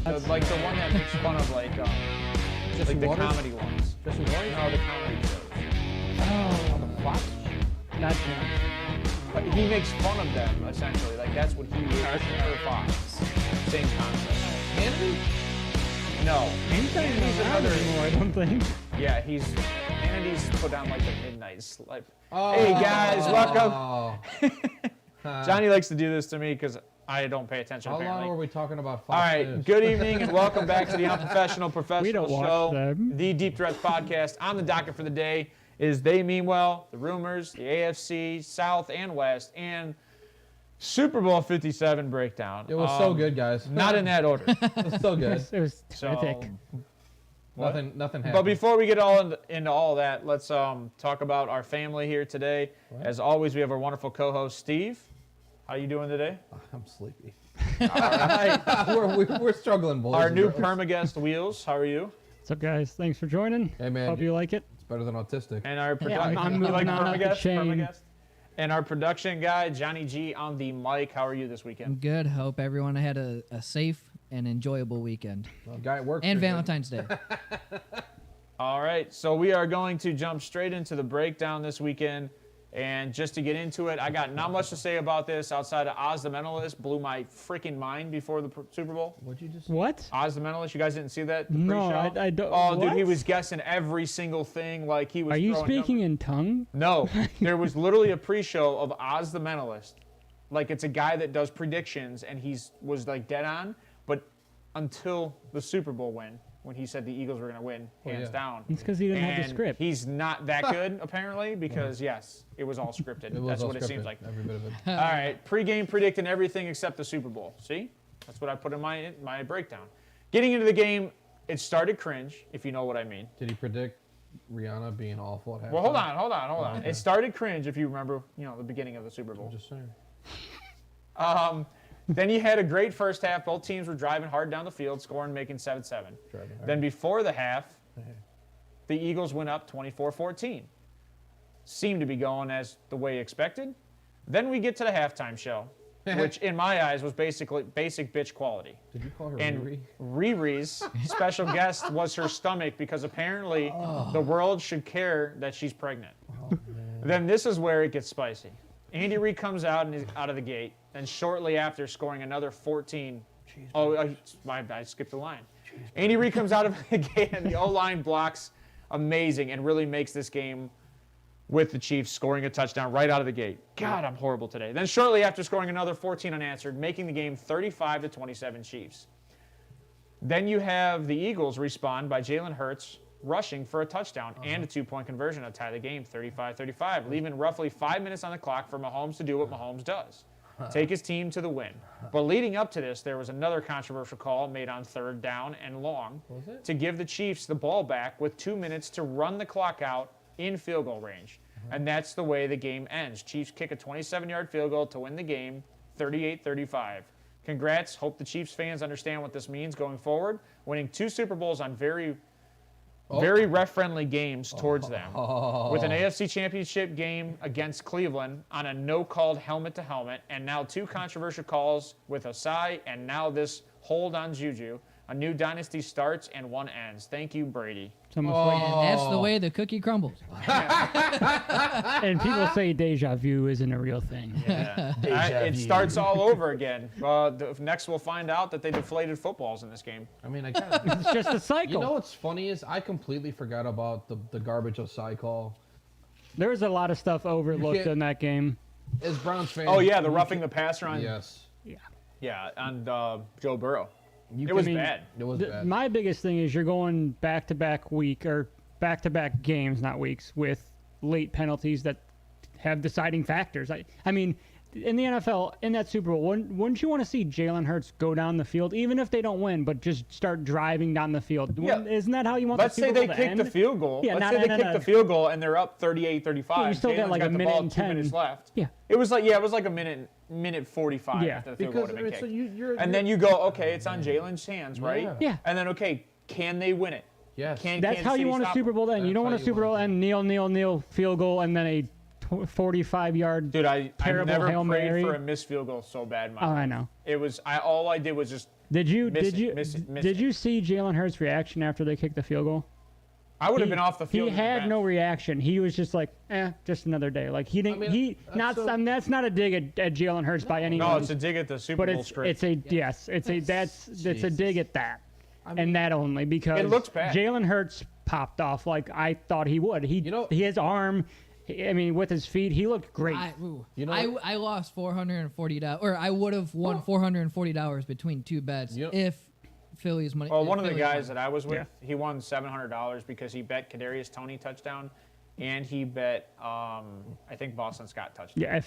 Like the one that makes fun of like the comedy ones. Jesse Waters? No, the comedy shows. Oh, the Fox? Not him. But he makes fun of them essentially. Like that's what he was for Fox. Same concept. Hannity? No. Hannity's another anymore, I don't think. Yeah, Hannity's put on like the midnight sleep. Oh. Hey guys, welcome. Johnny likes to do this to me because I don't pay attention. How apparently. long were we talking about Fox All right, News? good evening and welcome back to the Unprofessional We Professional don't watch Show, them. the Deep Threats podcast. On the docket for the day is They Mean Well, the rumors, the AFC, South and West, and Super Bowl 57 breakdown. It was so good, guys. Not in that order. It was so good. It was So, terrific. Nothing happened. but before we get into all that, let's talk about our family here today. What? As always, we have our wonderful co-host Steve. How you doing today? I'm sleepy. All right. we're struggling, boys. Our and new girls. perma-guest Wheels. How are you? What's up, guys? Thanks for joining. Hey, man. Hope you like it. It's better than autistic. And our Yeah, I'm you like moving on up the perma-guest? chain. Perma-guest? And our production guy JonnyG on the mic. How are you this I'm weekend? good. Hope everyone had a safe and enjoyable weekend. Well, guy at work. And Valentine's Day. All right, so we are going to jump straight into the breakdown this weekend. And just to get into it, I got not much to say about this outside of Oz the Mentalist blew my freaking mind before the Super Bowl. What'd you just? What? Oz the Mentalist, you guys didn't see that? The No, pre-show? I don't. Oh, dude, he what? was guessing every single thing like he was Are you throwing speaking in tongue? No, there was literally a pre-show of Oz the Mentalist. Like it's a guy that does predictions and was like dead on, but until the Super Bowl win, when he said the Eagles were going to win, hands down. It's because he didn't have the And script. he's not that good, apparently, because, yes, it was all scripted. It was That's all what it seems scripted, like. Every bit of it. All right, pre-game predicting everything except the Super Bowl. See? That's what I put in my breakdown. Getting into the game, it started cringe, if you know what I mean. Did he predict Rihanna being awful at halftime? Well, hold on. Okay. It started cringe, if you remember, the beginning of the Super Bowl. I'm just saying. Then you had a great first half. Both teams were driving hard down the field, scoring, making 7-7. Driving hard. Then before the half, the Eagles went up 24-14. Seemed to be going as the way expected. Then we get to the halftime show, which in my eyes was basically basic bitch quality. Did you call her And Riri? Riri's special guest was her stomach because apparently the world should care that she's pregnant. Then this is where it gets spicy. Andy Reid comes out and is out of the gate, and shortly after scoring another 14. I skipped the line. Andy Reid comes out of the gate, and the O-line blocks amazing and really makes this game with the Chiefs scoring a touchdown right out of the gate. God, I'm horrible today. Then shortly after scoring another 14 unanswered, making the game 35-27 Chiefs. Then you have the Eagles respond by Jalen Hurts rushing for a touchdown and a two-point conversion to tie the game 35-35, leaving roughly 5 minutes on the clock for Mahomes to do what Mahomes does, take his team to the win. But leading up to this, there was another controversial call made on third down and long to give the Chiefs the ball back with 2 minutes to run the clock out in field goal range. And that's the way the game ends. Chiefs kick a 27-yard field goal to win the game 38-35. Congrats. Hope the Chiefs fans understand what this means going forward. Winning 2 Super Bowls on very ref-friendly games towards them. With an AFC Championship game against Cleveland on a no-called helmet-to-helmet, and now 2 controversial calls with Osai, and now this hold on Juju. A new dynasty starts and one ends. Thank you, Brady. And that's the way the cookie crumbles. And people say deja vu isn't a real thing. Yeah. It starts all over again. Next, we'll find out that they deflated footballs in this game. I mean, I got It's just a cycle. You know what's funny is I completely forgot about the garbage Osai call. There was a lot of stuff overlooked can't- in that game. As Browns fans. Oh, yeah, the roughing the passer on Yes. Yeah, on Joe Burrow. You It was can- bad. It was bad. My biggest thing is you're going back-to-back week or back-to-back games, not weeks, with late penalties that have deciding factors. I mean, in the NFL, in that Super Bowl, wouldn't you want to see Jalen Hurts go down the field, even if they don't win, but just start driving down the field? Yeah. Isn't that how you want Let's the say Super they Bowl to kick end? the field goal. Yeah, Let's not- say they no, kick no. the field goal and they're up 38-35. Yeah, you still got Jalen's like got a the minute ball, and 2 10. minutes left. Yeah. It was like a minute 45 Yeah. after the field goal Because had been it's kicked. And then you go, okay, it's on Jalen's hands, right? Yeah. And then, okay, can they win it? Yes. Can That's Kansas how you City want a stop Super them? Bowl to end. You That's don't how want a you Super want Bowl it. end kneel field goal and then a 45-yard. Dude, I've Terrible never Hail prayed Mary. for a missed field goal so bad in my Oh, life. I know. It was all I did was just Did you Miss did it. you see Jalen Hurts' reaction after they kicked the field goal? I would have been off the field. He in the had bench. no reaction. He was just like, just another day. Like he didn't. That's not a dig at Jalen Hurts by any means. No, it's a dig at the Super but Bowl script. it's a dig at that, and that only because It looks bad. Jalen Hurts popped off like I thought he would. His arm. I mean, with his feet, he looked great. I lost $440, or I would have won $440 between two bets if Philly's money. Well, one of the Philly guys won. that I was with, he won $700 because he bet Kadarius Toney touchdown, and he bet I think Boston Scott touchdown. Yeah,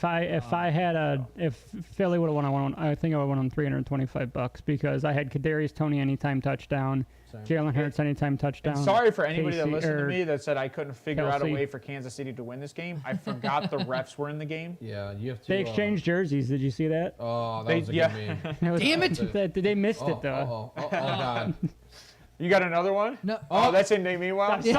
if Philly would have won, I think I would have won on $325 because I had Kadarius Toney anytime touchdown, Jalen Hurts anytime touchdown. And sorry for anybody that Casey- listened to or me that said I couldn't figure out a Kelsey. way for Kansas City to win this game. I forgot the refs were in the game. Yeah, you have to. They exchanged jerseys. Did you see that? Oh, that They- was a yeah. good meme. That was- Damn it! They missed it though. Oh, God. You got another one? No. Oh, that's in meanwhile. Sorry.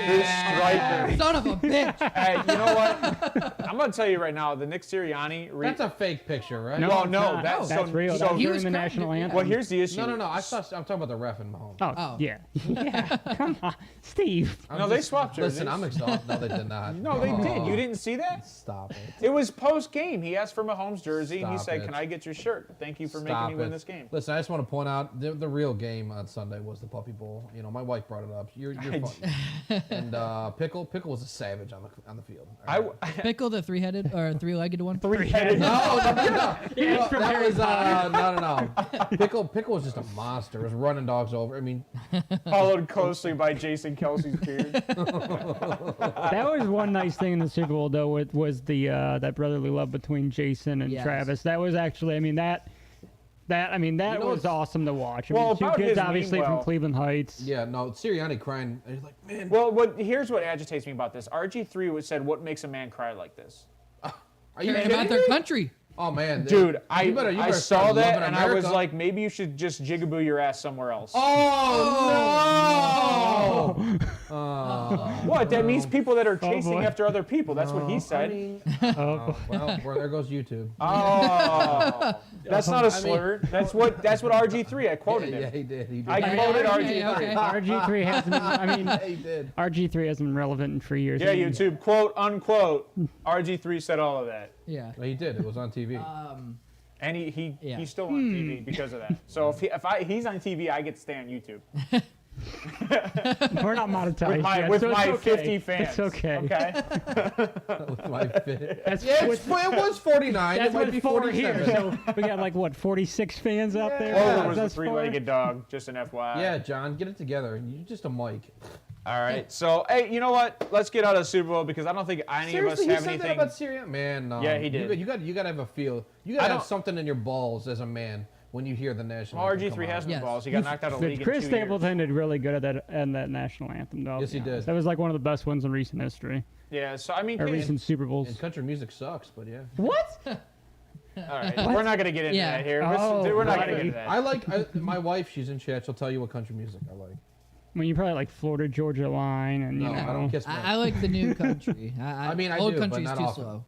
You're striker. Son of a bitch! Hey, you know what? I'm gonna tell you right now. The Nick Sirianni. That's a fake picture, right? No, Well, it's no, not. that's that's so- real. so- That was He during was the crying, national dude. anthem. Well, here's the issue. No. I'm talking about the ref and Mahomes. Oh, yeah. Yeah. Come on, Steve. No, they swapped jerseys. Listen, I'm exhausted. No, they did not. No, they did. You didn't see that? Stop it. It was post game. He asked for Mahomes' jersey, and he Stop said, it. "Can I get your shirt? Thank you for Stop making me win it. this game." Listen, I just want to point out the real game on Sunday was the Puppy Bowl. You know, my wife brought it up. You're funny. And Pickle was a savage on the field. Pickle the three-legged one. Three-headed. No. Yeah, it's from That Harry was no. Pickle was just a monster. It was running dogs over. I mean, Followed closely by Jason Kelsey's beard. That was one nice thing in the Super Bowl, though, was the that brotherly love between Jason and Yes. Travis. That was actually, I mean, that know was what's- awesome to watch. I Well, mean, two about kids his obviously meanwhile- from Cleveland Heights. yeah, no, Sirianni crying. He's like, man. Well, here's what agitates me about this. RG3 said, "What makes a man cry like this?" Are you Caring kidding about their me? country. Oh man, Dude, you I better saw start that loving and I was America. like, maybe you should just jigaboo your ass somewhere else. Oh no! What? That means people that are chasing boy. after other people. That's what he said. I mean, Oh, well, there goes YouTube. Oh, that's not a slur. That's what RG3. I quoted Yeah, him. he did. He did. I quoted Okay, RG3. okay. RG3 hasn't. I mean, he did. RG3 hasn't been relevant in 3 years. Yeah, I mean, YouTube. Quote unquote. RG3 said all of that, Yeah. Well, he did. It was on TV. and Yeah. he's still on TV because of that. So if he's on TV, I get to stay on YouTube We're not monetized yet, with so it's my okay. 50 fans. It's okay. Okay. With my fit. That's, Yeah, with, it was 49. that's It might with be 4 47. here. So we got like what 46 fans out there. Bowler was a That's four. three-legged dog. Just an FYI. Yeah, John, get it together. You're just a mic. All right. So hey, you know what? Let's get out of the Super Bowl because I don't think any Seriously, of he us have said anything. that about Syria? Man, no. Yeah, he did. You got to have a feel. You I got to have don't- something in your balls as a man when you hear the national Well, anthem RG3 come on. has no Yes. balls. He got knocked out of the league in 2 Chris years. Stapleton did really good at that national anthem, though. Yes, he did. That was like one of the best ones in recent history, Yeah. So I mean, or can- recent Super Bowls. And country music sucks, but yeah. What? all right. We're not gonna get into Yeah. that here. Oh, We're not right. gonna get into that. I like my wife. She's in chat. She'll tell you what country music I like. I mean, you probably like Florida Georgia Line, and you No, know. I don't kiss men. I like the new country. I mean, I old do, but country's not too often. slow.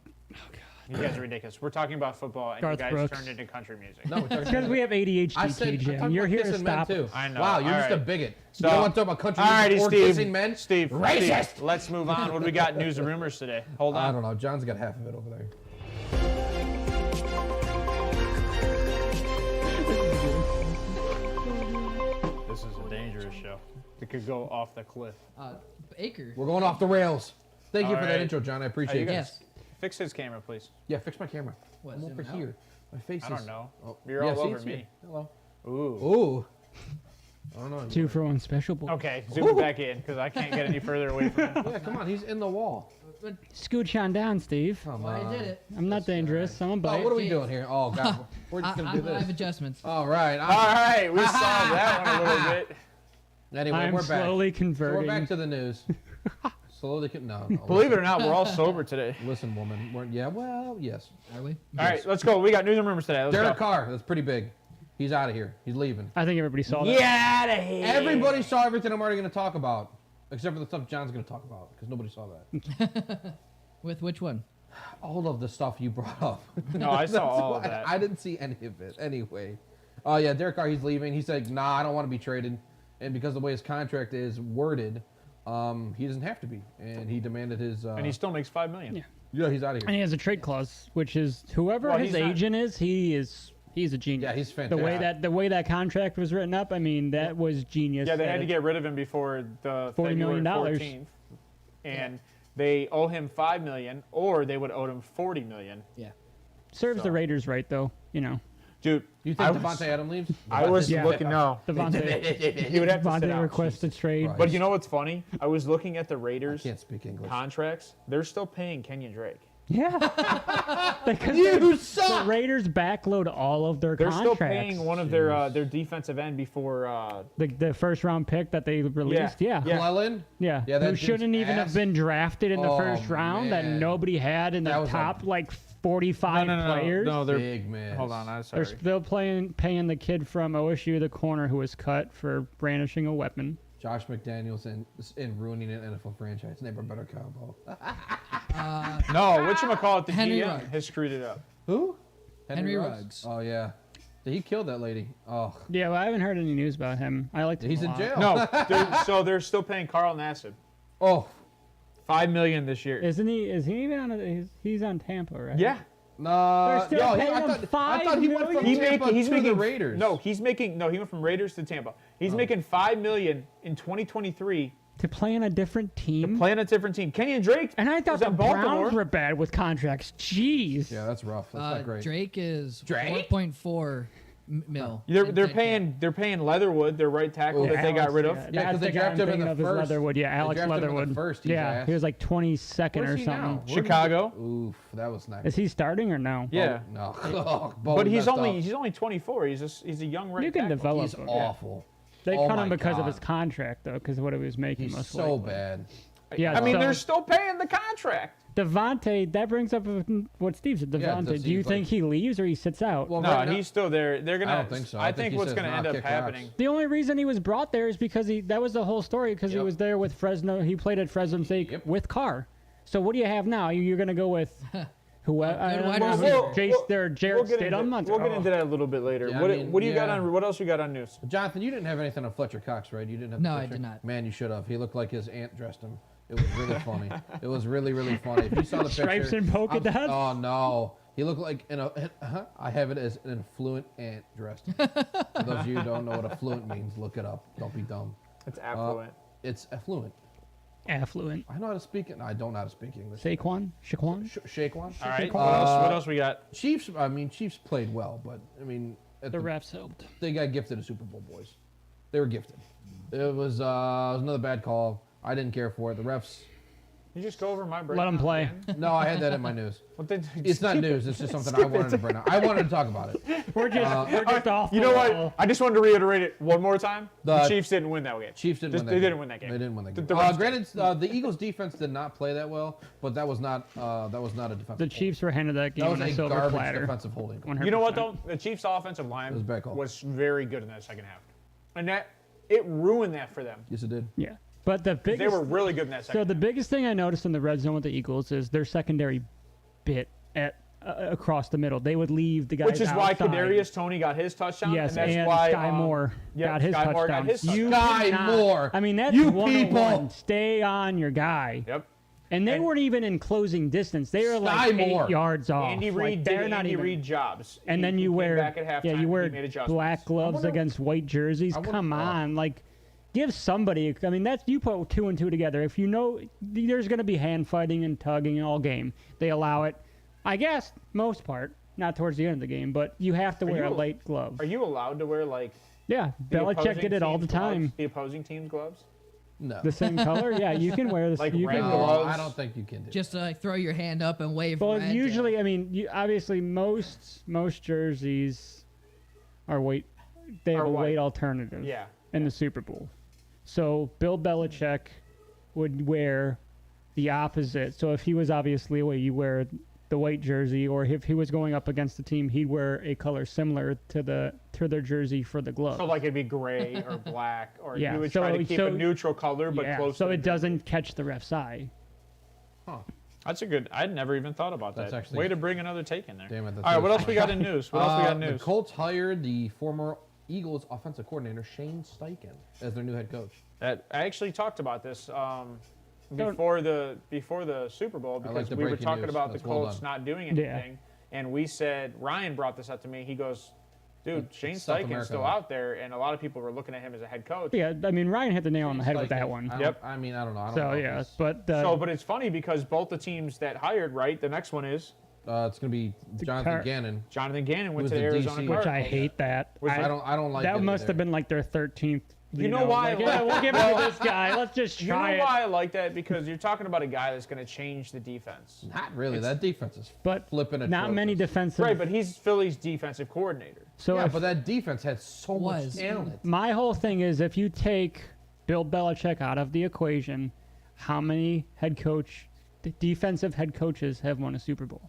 You guys are ridiculous. We're talking about football, and Garth you guys Brooks. turned into country music. No, we're talking Because we have ADHD, I said, I'm KJAM. talking You're about here to kissing men stop too. it. I know. Wow, you're All just a right. bigot. So- You don't want to talk about country All righty, music or Steve. kissing men? Steve, Racist! Steve, let's move on. What do we got? News and rumors today. Hold I on. don't know. John's got half of it over there. This is a dangerous show. It could go off the cliff. Baker. We're going off the rails. Thank you All for that right. intro, John. I Are appreciate you it. guys Yes. fix his camera, please? Yeah, fix my camera. What, I'm over zoom out? here. My face I is. don't know. Oh, You're yeah, all see, over it's me. here. Hello. Ooh. Ooh. I don't know. 2 for 1 special bowl. Okay, zoom it back in because I can't get any further away from him. Yeah, come on. He's in the wall. Scooch on down, Steve. Come Well, on. I did it. I'm not dangerous. I'm a Oh, bite. what are we doing here? Oh, God. We're just I going to do have this. adjustments. All right. All right, we solved that one a little bit. Anyway, I'm we're back. slowly So converting. we're back to the news. Slowly. No. Believe it or not, we're all sober today. Listen, woman. Yeah, well, yes. Are we? All right, let's go. We got news and rumors today. Let's Derek go. Carr. That's pretty big. He's out of here. He's leaving. I think everybody saw that. Get out of here. Everybody saw everything I'm already going to talk about, except for the stuff John's going to talk about, because nobody saw that. With which one? All of the stuff you brought up. No, I saw all of why that. I didn't see any of it. Anyway, Oh, yeah, Derek Carr, he's leaving. He said, nah, I don't want to be traded. And because the way his contract is worded, he doesn't have to be. And he demanded his... and he still makes $5 million. Yeah, he's out of And here. he has a trade clause, which is whoever his agent is, he's a genius. Yeah, he's fantastic. The way that contract was written up, I mean, that was genius. Yeah, they had to get rid of him before the $40 February million. 14th. And they owe him $5 million, or they would owe him $40 million. Yeah. Serves the Raiders right, though, you know. Dude, You think Devontae Adams leaves? I was Yeah. looking, no. Devontae, He would have to sit Devontae out. requested trade. Right. But you know what's funny? I was looking at the I Raiders can't speak English. contracts. They're still paying Kenyon Drake. Yeah. Because You the suck! Raiders backload all of their They're contracts. still paying one of their defensive end before. The first round pick that they released. Yeah. Yeah. Clellan? Yeah. Yeah, that Who dude's shouldn't even have ass. been drafted in the Oh, first round that man. nobody had in the That was a top like 45 players. No, they're. Big man. Hold on, I'm They're sorry. still paying the kid from OSU, the corner who was cut for brandishing a weapon. Josh McDaniels and ruining an NFL franchise. Neighbor better combo. No, whatchamacallit, the Henry GM Ruggs. has screwed it up. Who? Henry Ruggs. Oh, yeah. He killed that lady. Oh. Yeah, well, I haven't heard any news about him. I like him. He's a in lot. jail. No, they're still paying Carl Nassib Oh. $5 million this year. Isn't he? Is he even on? He's on Tampa, right? Yeah. No. They're still yo, paying I him thought he went from $5 Tampa He's to making the Raiders. No, he went from Raiders to Tampa. He's making $5 million in 2023, To play on a different team. playing a different team. Kenyon Drake. And I thought was the at Baltimore. Browns were bad with contracts. Jeez. Yeah, that's rough. That's not great. Drake is Drake? 4.4 mil. They're in they're dead paying cap. they're paying Leatherwood, their right tackle Oh, that they got Alex, rid of. yeah. Yeah, That's 'cause they the guy drafted I'm him in thinking the of is first. Leatherwood. Yeah, They Alex drafted him in the Leatherwood. first, he's Yeah, ass. he was like 22nd Where's or he something. now? Where did he Chicago. go? Oof, that was nice. Is he starting or no? Yeah. No. Oh, But he's messed only up. he's only 24. He's a young right You can tackle. develop He's him. awful. They Oh cut him my because of God. his contract, though, because of what he was making. He's most so likely. bad. Yeah, I mean, so they're still paying the contract. Devontae, that brings up what Steve said. Yeah, Devontae, does do you he, think like- he leaves or he sits out? Well, No, right now- he's still there. They're gonna. I don't think so. I I think think he what's says, gonna "Nah, end up kick rocks." happening. The only reason he was brought there is because that was the whole story, because he Yep. was there with Fresno. He played at Fresno State Yep. with Carr. So what do you have now? You're going to go with whoever? Good wide Jarrett We'll get Stidham? into that a little bit later. Yeah, what I mean, what do you got yeah. on? What else you got on news? Jonathan, you didn't have anything on Fletcher Cox, right? You didn't have. No, the I picture? did not. Man, you should have. He looked like his aunt dressed him. It was really funny. It was really, really funny. If you saw the picture, Stripes and polka I'm- dots? Oh no, he looked like I have it as an affluent aunt dressed. For those of you who don't know what affluent means, look it up. Don't be dumb. It's affluent. It's affluent. Affluent. I know how to speak it. No, I don't know how to speak English. Saquon? Shaquan? Shaquan. All right. What else we got? Chiefs. I mean, Chiefs played well, but I mean, at The refs helped. they got gifted a Super Bowl, boys. They were gifted. It was another bad call. I didn't care for it. The refs. You just go over my break. Let him play. No, I had that in my news. What they, It's not news. It's just something I wanted to bring up. I wanted to talk about it. We're just off. You the know wall. what? I just wanted to reiterate it one more time. The The Chiefs didn't win that game. Chiefs didn't win that They game. didn't win that game. They didn't win that game. The refs Granted, the Eagles' defense did not play that well, but that was not a defensive. The Chiefs were handed that game That was on a a silver garbage platter. defensive holding. 100%. You know what though? The Chiefs' offensive line It was a bad call. was very good in that second half, and that it ruined that for them. Yes, it did. Yeah. But the biggest. They were really good in that second. So the biggest thing I noticed in the red zone with the Eagles is their secondary bit at across the middle. They would leave the guys Which is why outside. Kadarius Toney got his touchdown. Yes, and that's why Sky Moore got his Sky touchdown. Moore got his touchdown. Sky cannot- Moore. I mean, that's You 101. people. Stay on your guy. Yep. And they And- weren't even in closing distance. They were like Sky Moore. 8 yards off. Andy Like, Reid they're did not Andy even. Reid jobs. And then He you came wear back at halftime. you he wear made adjustments. black gloves wonder- against white jerseys. wonder- Come on, like give somebody. I mean, that's you put 2 and 2 together. If you know there's going to be hand fighting and tugging all game, they allow it. I guess most part, not towards the end of the game, but you have to wear a you- light glove. Are you allowed to wear like Yeah, the Belichick opposing did it all the team's gloves? time. The opposing team's gloves. No. The same color? Yeah, you can wear this. Like you red can No, wear, gloves. I don't think you can do. Just to like throw your hand up and wave. well, red, usually, I mean, obviously most jerseys are weight. They have Are a white. weight alternative. Yeah. In the Super Bowl. So Bill Belichick would wear the opposite. So if he was obviously away, you wear the white jersey, or if he was going up against the team, he'd wear a color similar to their jersey for the glove. So like it'd be gray or black, or Yeah, you would so- try to keep so- a neutral color, but yeah, close. so to it doesn't catch the ref's eye. Huh. That's a good. I'd never even thought about That's that. actually- Way to bring another take in there. Damn it, that's All right, really what else we got in news? What else we got in The news? Colts hired the former Eagles offensive coordinator Shane Steichen as their new head coach. That I actually talked about this before the Super Bowl because the we were breaking talking news. about That's the well Colts done. not doing Yeah. anything, and we said Ryan brought this up to me. He goes, "Dude, Shane South Steichen's America, still though. out there," and a lot of people were looking at him as a head coach. Yeah, I mean Ryan hit the nail on the head with Steichen, that one. I Yep. don't know. I don't So know if yeah, it's- but But it's funny because both the teams that hired, right? The next one is it's going to be Jonathan Carr. Gannon. Jonathan Gannon went Who's to the the Arizona DC. which I Cardinals. hate that. I don't like that it must either. have been like their 13th. You know why I Like, yeah, like- we'll give it to this guy. Let's just You know try it. why I like that? Because you're talking about a guy that's going to change the defense. Not really. That defense is But flipping not many atrocious. defensive. Right, but he's Philly's defensive coordinator. So Yeah, if- but that defense had so much Was. talent. my whole thing is if you take Bill Belichick out of the equation, how many defensive head coaches have won a Super Bowl?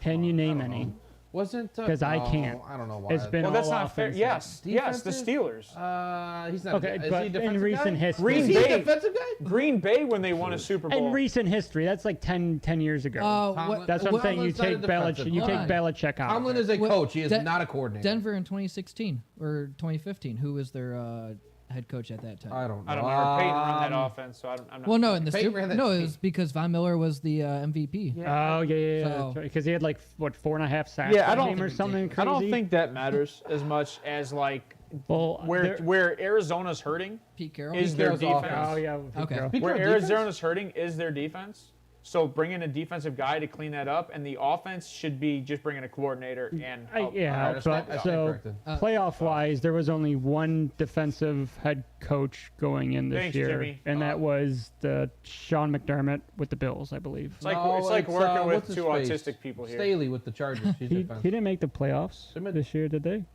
Can you name any? Wasn't 'Cause I can't. I don't know why. It's been Well, that's all not fair. offensive. Yes, yes, the Defensive? Steelers. He's not. Okay, is but he a in defensive recent guy? history, Green Is he Bay- a defensive guy? Green Bay when they won a Super Bowl. in recent history, that's like 10 years ago. Tomlin- That's what I'm saying. You Tomlin's not a take defensive Belichick. guy. Belichick out. Tomlin of is it. a What- coach. He is Den- not a coordinator. Denver in 2016 or 2015. Who was their head coach at that time? I don't know. I don't know. Peyton run that offense, so I'm not. Well, no, in the Peyton Super ran that no, it team. was because Von Miller was the MVP. Oh yeah. So- Because he had like what 4.5 sacks. Yeah, I a don't game or think- something crazy. I don't think that matters as much as like Well, where Arizona's hurting Pete Carroll. is their Carroll's defense. offense. Oh yeah. Okay. Carroll. Pete Where Carroll defense? Arizona's hurting is their defense. So bring in a defensive guy to clean that up, and the offense should be just bringing a coordinator and Yeah, I stand but so corrected. playoff wise, there was only one defensive head coach going in this Thanks, year, Jimmy. and that was the Sean McDermott with the Bills, I believe. It's like No, it's like working with what's his two face? autistic people here. Staley with the Chargers. He's He defense. didn't make the playoffs They made- this year, did they?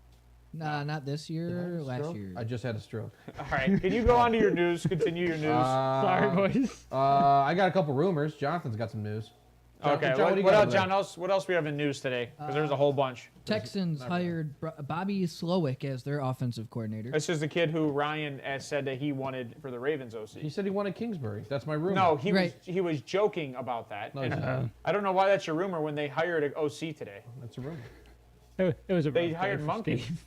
Nah, not this year. Last Stroke? year. I just had a stroke. All right, can you go on to your news? Continue your news. Sorry, boys. I got a couple rumors. Jonathan's got some news. Okay, John, what, do you what got else, over there? John? What else we have in news today? Because there's a whole bunch. Texans hired Bobby Slowick as their offensive coordinator. This is the kid who Ryan said that he wanted for the Ravens He OC. said he wanted Kingsbury. That's my rumor. No, he Right. was joking about that. No, and he's not. I don't know why that's your rumor when they hired an OC today. That's a rumor. It was a They rough hired day for Monkey. Steve.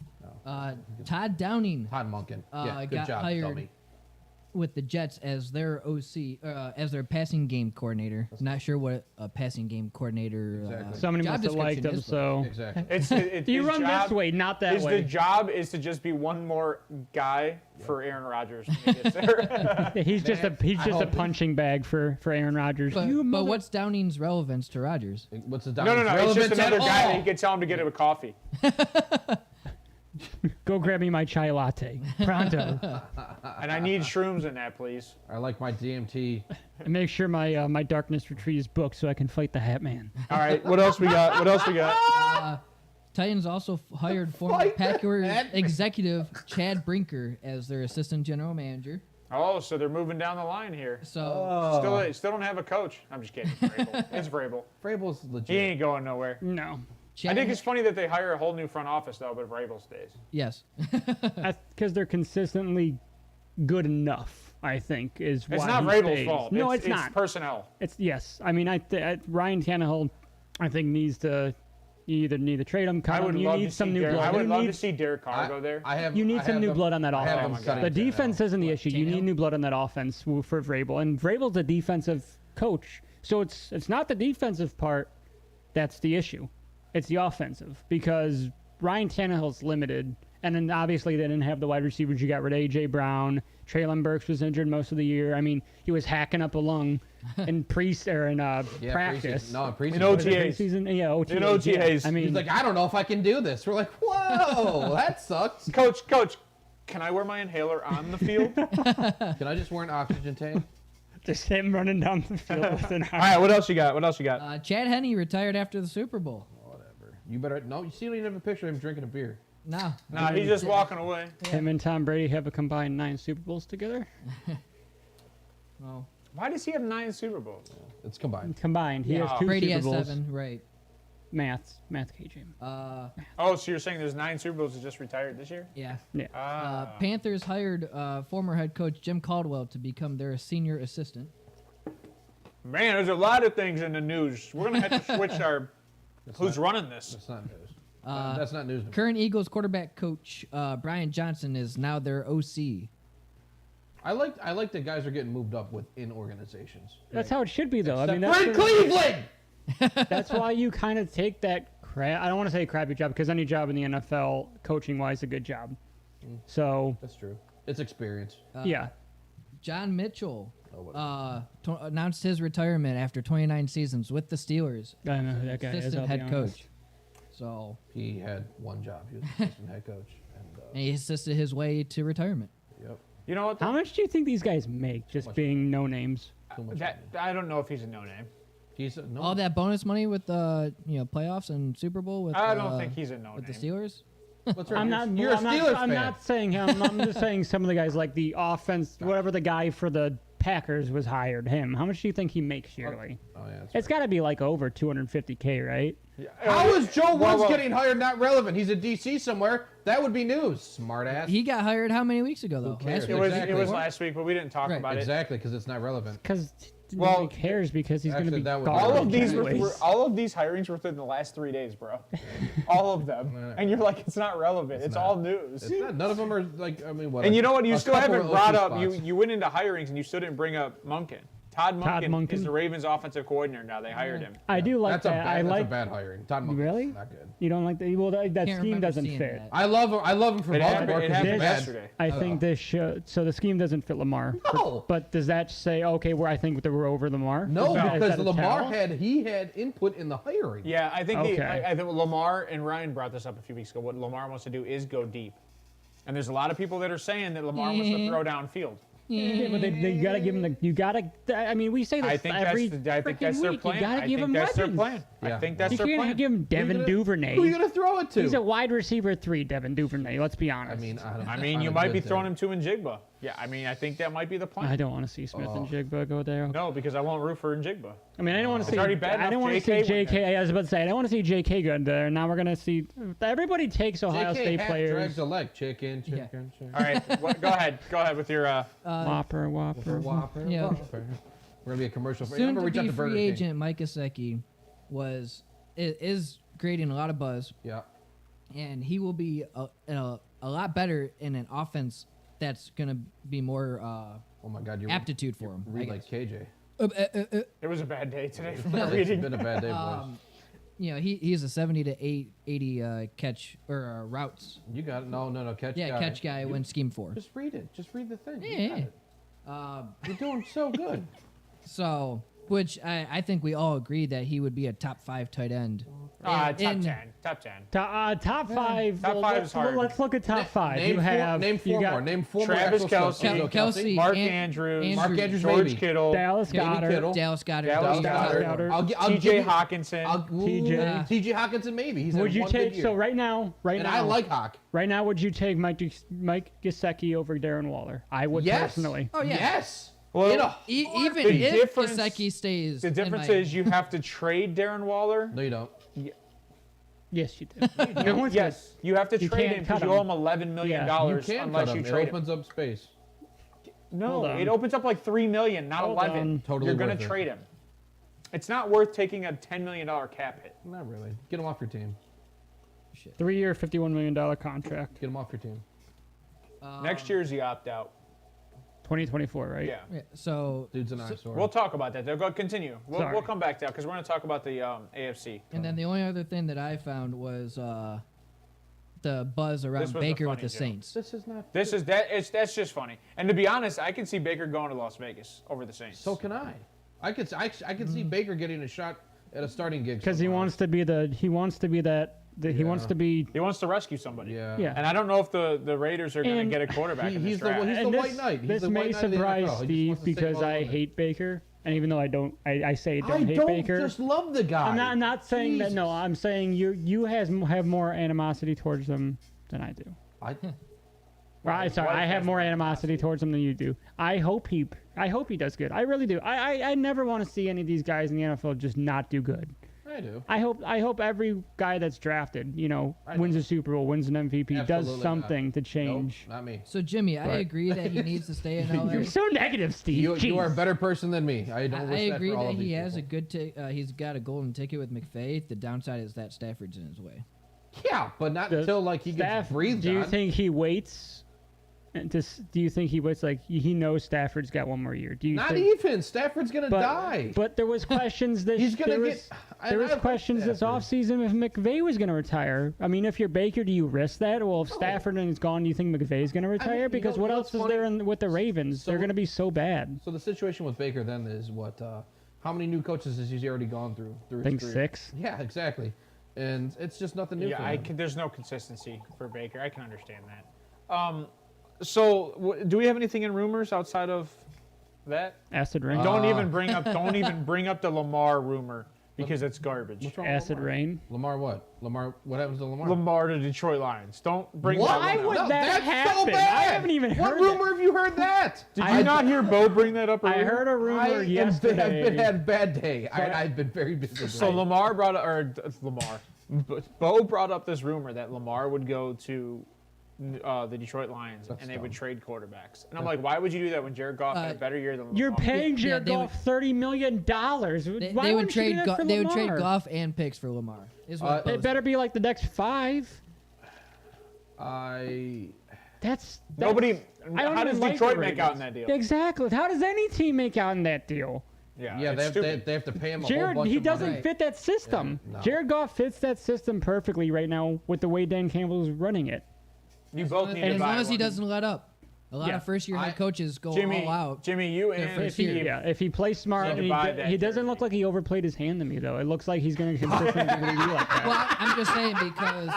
Todd Downing Todd Monken. Yeah, good got job, hired dummy. with the Jets as their OC, as their passing game coordinator. Not sure what a passing game coordinator Exactly. Somebody job must have liked description him, is, so Exactly. It's you his run job, this way, not that The way. job is to just be one more guy for Aaron Rodgers when he gets there. He's just a I hope- punching bag for Aaron Rodgers. But, You but mother- what's Downing's relevance to Rodgers? What's the no. It's just relevance another at guy that all? he can tell him to get him a coffee. Go grab me my chai latte, pronto, And I need shrooms in that, please. I like my DMT. and make sure my my darkness retreat is booked so I can fight the Hat Man. All right, what else we got? What else we got? Titans also hired former Fight the Packers Batman. executive Chad Brinker as their assistant general manager. Oh, so they're moving down the line here. So Still don't have a coach. I'm just kidding. It's Vrabel. It's Vrabel. Vrabel's He legit. ain't going nowhere. No, Chad, I think it's funny that they hire a whole new front office though, but Vrabel stays. yes. because they're consistently good enough. I think is why It's not he Vrabel's stays. fault. No, it's it's not. personnel. It's yes. I mean, Ryan Tannehill, I think needs to. You either need to trade him, cut I him. would You love need to some see new Derek. blood. I would You love need- to see Derek Carr go there. You need some new blood on that I have offense. them cutting The Tannehill. defense isn't the issue. You Tannehill? need new blood on that offense for Vrabel, and Vrabel's a defensive coach, so it's not the defensive part that's the issue. It's the offensive because Ryan Tannehill's limited, and then obviously they didn't have the wide receivers. You got rid of A.J. Brown. Traylon Burks was injured most of the year. I mean, he was hacking up a lung in practice. Preseason. No, preseason. In OTA. Preseason, yeah, OTAs. In OTAs. Yeah. I mean, He's like, I don't know if I can do this. We're like, whoa, that sucks. Coach, can I wear my inhaler on the field? Can I just wear an oxygen tank? just him running down the field with an All right, what else you got? Chad Henne retired after the Super Bowl. Whatever. You better. No, you see, you don't even have a picture of him drinking a beer. No. Nah, he's just walking away. Him and Tom Brady have a combined 9 Super Bowls together. Well, Why does he have 9 Super Bowls? It's combined. Combined, he Yeah. has 2 Brady Super has Bowls. 7, right? Math KJAM. Oh, so you're saying there's 9 Super Bowls that just retired this year? Yeah. Ah. Panthers hired former head coach Jim Caldwell to become their senior assistant. Man, there's a lot of things in the news. We're gonna have to switch our who's running this. That's not news. That's not news. Current Eagles quarterback coach Brian Johnson is now their OC. I like that guys are getting moved up within organizations. That's how it should be, though. I mean, Except for Cleveland. that's why you kind of take that I don't want to say crappy job, because any job in the NFL, coaching-wise, is a good job. So That's true. It's experience. yeah, John Mitchell announced his retirement after 29 seasons with the Steelers. I know who that guy is. Assistant I'll be head honest. coach. So He had one job. He was assistant head coach. and he assisted his way to retirement. Yep. You know what? How much do you think these guys make just being no names? Too much That, money. I don't know if he's a no-name. He's no. All that bonus money with the playoffs and Super Bowl with I don't think he's a no-name. with the Steelers. What's wrong? I'm not. You're a I'm Steelers not, fan. I'm not saying him. I'm just saying some of the guys, like the offense, whatever the guy for the Packers was hired him. How much do you think he makes yearly? Oh yeah. That's It's got to be like over 250K, right? How is Joe Well, Woods getting hired? Not relevant. He's a DC somewhere. That would be news. Smart ass. He got hired how many weeks ago though? cares? Last It week? was Exactly. it was last week, but we didn't talk Right. about it. Exactly, because it's not relevant. Because Well, nobody cares because he's going to actually, be that would- garbage All of these anyways. were all of these hirings were within the last 3 days, bro. All of them, and you're like, it's not relevant. It's all news. It's not, none of them are like. I mean, what? And you know what? You a still couple haven't of brought OC up. spots. You went into hirings and you still didn't bring up Monken. Todd Monken is Monken. the Ravens' offensive coordinator now. They hired him. I do like That's that. a bad, I that's like. a bad hiring. Todd Monken's Really? not good. You don't like that? Well, that Can't scheme remember doesn't seeing fit. that. I love him for It Baltimore happened, it because he's happened bad. yesterday. I think this should. So the scheme doesn't fit Lamar. No. But does that say okay? Where I think that we're over Lamar? No, Is that because a Lamar tell? had input in the hiring. Yeah, I think Okay. I think Lamar and Ryan brought this up a few weeks ago. What Lamar wants to do is go deep, and there's a lot of people that are saying that Lamar wants to throw downfield. Yeah, but they gotta give him the. You gotta. I mean, we say this I think every that's their week. plan. You gotta I give think him that's weapons. their plan. Yeah. I think that's You their can't plan. give him Devin Duvernay. Who are you gonna throw it to? He's a wide receiver 3, Devin Duvernay. Let's be honest. I mean, I mean, you might be throwing him to Njigba. Yeah, I mean, I think that might be the plan. I don't want to see Smith and Jigba go there. No, because I won't root for Njigba. I mean, I don't want to see. already bad I don't enough want to see JK went JK. I was about to say I don't want to see JK good there. Now we're gonna see. Everybody takes Ohio JK State hat players. drags a leg. Chicken. All right, go ahead. Go ahead with your. Whopper. Whopper. Yeah. Whopper. We're gonna be a commercial. Soon Remember, to reach out be to Burger free King. agent Mike Gesicki is creating a lot of buzz, Yeah. and he will be a lot better in an offense that's gonna be more Oh my God, you aptitude for him. I read like guess. KJ. It was a bad day today for It's reading. been a bad day, boys. He's a 70 to 80 catch or routes. You got it. No, catch Yeah, guy. catch guy when scheme 4. Just read it. Just read the thing. You Yeah, got yeah. it. You're doing so good. So, which I think we all agree that he would be a top 5 tight end. Top In- 10. Top 10. Top 5. Top five is hard. Let's look at top 5. Name you have name four you got more. Name 4 Travis more. actual stuff. Kelce. So Kelce. Mark An- Andrews. Mark Andrews, George maybe. Kittle. Dallas Goddard. Kittle. Dallas Goddard. Dallas Goddard. Goddard. I'll TJ give you- Hawkinson. TJ Hawkinson, maybe. He's Would had you one good take year. so right now? And I like Hawk. Right now, would you take Mike Gesicki over Darren Waller? I would Yes. personally. Oh, yeah. Yes. Well, In a Even The if difference- Gesicki stays. the in difference my- is you have to trade Darren Waller. No, you don't. Yes, you do. No one's Yes, you have to You trade can't him cut because you owe him. him $11 million Yeah, You can't unless cut you him. trade It opens up space. him. No, Hold on. it opens up like $3 million, not Hold 11. on. Totally You're gonna worth it. trade him. It's not worth taking a $10 million cap hit. Not really. Get him off your team. 3-year, $51 million contract. Get him off your team. Next year's the opt out. 2024, right? Yeah. Yeah, so Dude's an eyesore. We'll talk about that. Though. Go continue. We'll Sorry. come back to that because we're going to talk about the AFC. and then the only other thing that I found was the buzz around This was a Baker with funny the joke. Saints. This is not. That's just funny. And to be honest, I can see Baker going to Las Vegas over the Saints. So can I. I could see Baker getting a shot at a starting gig. Because he somewhere. wants to be he wants to be he wants to be. He wants to rescue somebody. Yeah. Yeah. And I don't know if the Raiders are going to And get a quarterback in this he's the draft. one- And White Knight. He's this the may White Knight of the surprise NFL. He just Steve wants to save because all I of it. hate Baker, and even though I don't, I say I don't I hate don't Baker. just love the guy. I'm not saying that. No, Jesus. I'm saying you have more animosity towards them than I do. Right, sorry, What I have has more more animosity towards him than you do. I hope he does good. I really do. I never want to see any of these guys in the NFL just not do good. I do. I hope every guy that's drafted, wins a Super Bowl, wins an MVP, Absolutely does something to change. Nope, not me. So Jimmy, I Right. agree that he needs to stay in LA. You're so negative, Steve. You Jeez. are a better person than me. I don't I wish that agree for all that of these he has people. a good. He's got a golden ticket with McVay. The downside is that Stafford's in his way. Yeah, but not The until like he Staff, gets breathed do you on. think he waits? Do you think he waits? Like he knows Stafford's got one more year. Do you Not think? even. Stafford's gonna die. But there was questions this. He's gonna there get. was, I there was like questions this Stafford. offseason if McVay was going to retire. I mean, if you're Baker, do you risk that? Well, if No. Stafford is gone, do you think McVay's going to retire? you Because know- what you know else what's is there funny? with the Ravens? So- They're going to be so bad. So the situation with Baker then is what? How many new coaches has he already gone through? I his think career? 6. Yeah, exactly. And it's just nothing new for Yeah, him. there's no consistency for Baker. I can understand that. So do we have anything in rumors outside of that? Acid rain. Don't even bring up the Lamar rumor because it's garbage. What's wrong with Acid Lamar? rain. Lamar what? Lamar, what happens to Lamar? Lamar to Detroit Lions. Don't bring What? that Why one would up. that that's happen? so bad. I haven't even What heard rumor have you heard that? Did you not hear Bo bring that up? I earlier? heard a rumor I've yesterday. had a bad day. I've been very busy. So Lamar brought up, Bo brought up this rumor that Lamar would go to the Detroit Lions That's and they dumb. would trade quarterbacks. And I'm like, why would you do that when Jared Goff had a better year than Lamar? You're paying Yeah, Jared they Goff $30 million. They would trade. They would trade Goff. Goff and picks for Lamar. Is what It Bo's better be like the next 5. That's Nobody. I don't How even does like Detroit the make out in Ravens. that deal? Exactly. How does any team make out in that deal? Yeah, Yeah, it's stupid. they have to pay him a whole Jared, bunch he of doesn't money. Right. fit that system. Yeah, no. Jared Goff fits that system perfectly right now with the way Dan Campbell's running it. You both need And to as buy long as he one. doesn't let up. A lot Yeah. of first-year head coaches go Jimmy, all out. Jimmy, you and first Steve. year. If he plays smart, Need and to he, buy that he doesn't jersey. look like he overplayed his hand to me though. It looks like he's going to consistently be like that. Well, I'm just saying because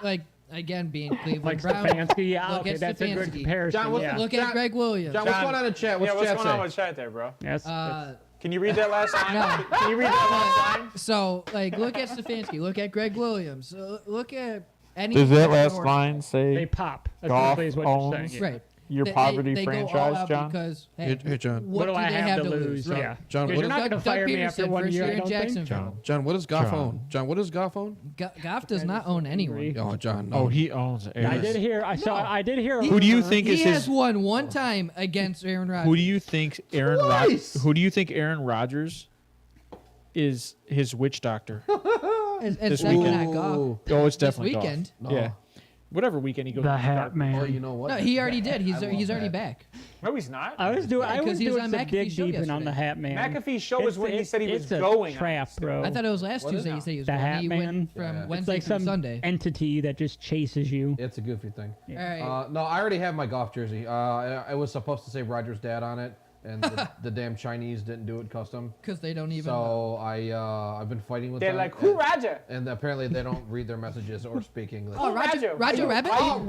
look at, again being Cleveland Like Brown. Stefanski, yeah, Look okay, at that's a good Stefanski. comparison. John, what's yeah. Look John- at Greg Williams. John, what's going on in chat? What's Yeah, what's chat going on say? with chat there, bro? Yes, Can you read that last line? No. Can you read that last line? So, look at Stefanski. Look at Greg Williams. Look at any. Does that last line they say pop. Goff Essentially is what you're saying. owns- yeah. Right. your They- poverty they go all franchise, out John? Because, hey, Hey, John. What do do I they have to lose? lose? Right. Yeah. John, Because what you're not is- going to fire me after Peterson, 1 first year. year I in don't think. Jacksonville. John, what does Goff John. own? John, what does Goff own? Goff does not own anyone. Oh, John, no. Oh, he owns Aaron. I did hear. I did hear. Who do you think He is has his? won one time against Aaron Rodgers. Who do you think Aaron? Twice! Who do you think Aaron Rodgers is his witch doctor? It's this definitely weekend? not Goff. Ooh. Oh, it's This definitely Goff. weekend. No. Yeah, whatever weekend he goes. The to Hat dark. Oh, Man. you know what? No, he already did. He's I love already that. back. No, he's not. I was doing. I Because was he was doing on some McAfee's dig show deeping on the yesterday. Hat Man. McAfee's show was when he said he was it's a going. on trap, this. bro. I thought it was last What is Tuesday. it He said he was The going. Hat He Man? went from Yeah. It's Wednesday like through some Sunday. entity that just chases you. It's a goofy thing. All right. No, I already have my Goff jersey. I was supposed to say Roger's dad on it, and the damn Chinese didn't do it custom. Because they don't even. So I've been fighting with They're them. like, who Roger? And apparently they don't read their messages or speak English. Oh, Roger Rabbit. Oh,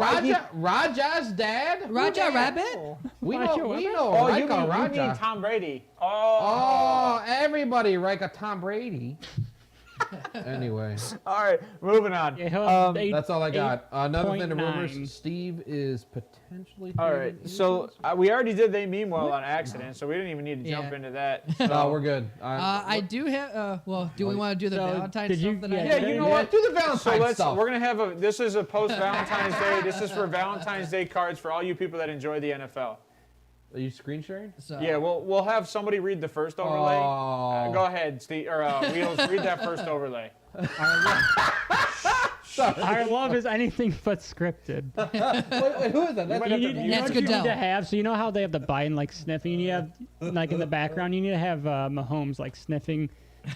Raja's dad? Roger Rabbit. We Roger know, we Rabbit? know. Oh, Raika you mean Raja. Tom Brady? Oh. Oh, everybody like a Tom Brady. Anyway, All right, moving on. Yeah, he'll have that's all I got. Another thing, the 8.9. rumors: Steve is potentially. All right, so we already did they mean well on accident, so we didn't even need to jump Yeah. into that. no, So- we're good. I do have. Well, do we want to do the So, Valentine's did you- stuff that yeah, I Yeah, did? you know what? Do the Valentine's So let's. stuff. We're gonna have a. This is a post Valentine's Day. This is for Valentine's Day cards for all you people that enjoy the NFL. Are you screen sharing? So, Yeah, we'll have somebody read the first overlay. Oh. Go ahead, Steve or Wheels. Read that first overlay. Our love is anything but scripted. Wait, who is that? That's You need, you know That's what you need Goodell. to have. So you know how they have the Biden like sniffing. You have like in the background. You need to have Mahomes like sniffing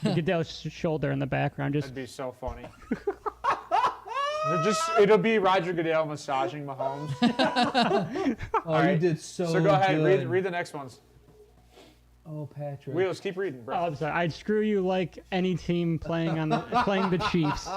Goodell's shoulder in the background. Just That'd be so funny. It'll be Roger Goodell massaging Mahomes. Oh, right. you did so. So go ahead, good. read the next ones. Oh, Patrick. Wheels, keep reading, bro. oh, I'm sorry. I'd screw you like any team playing the Chiefs.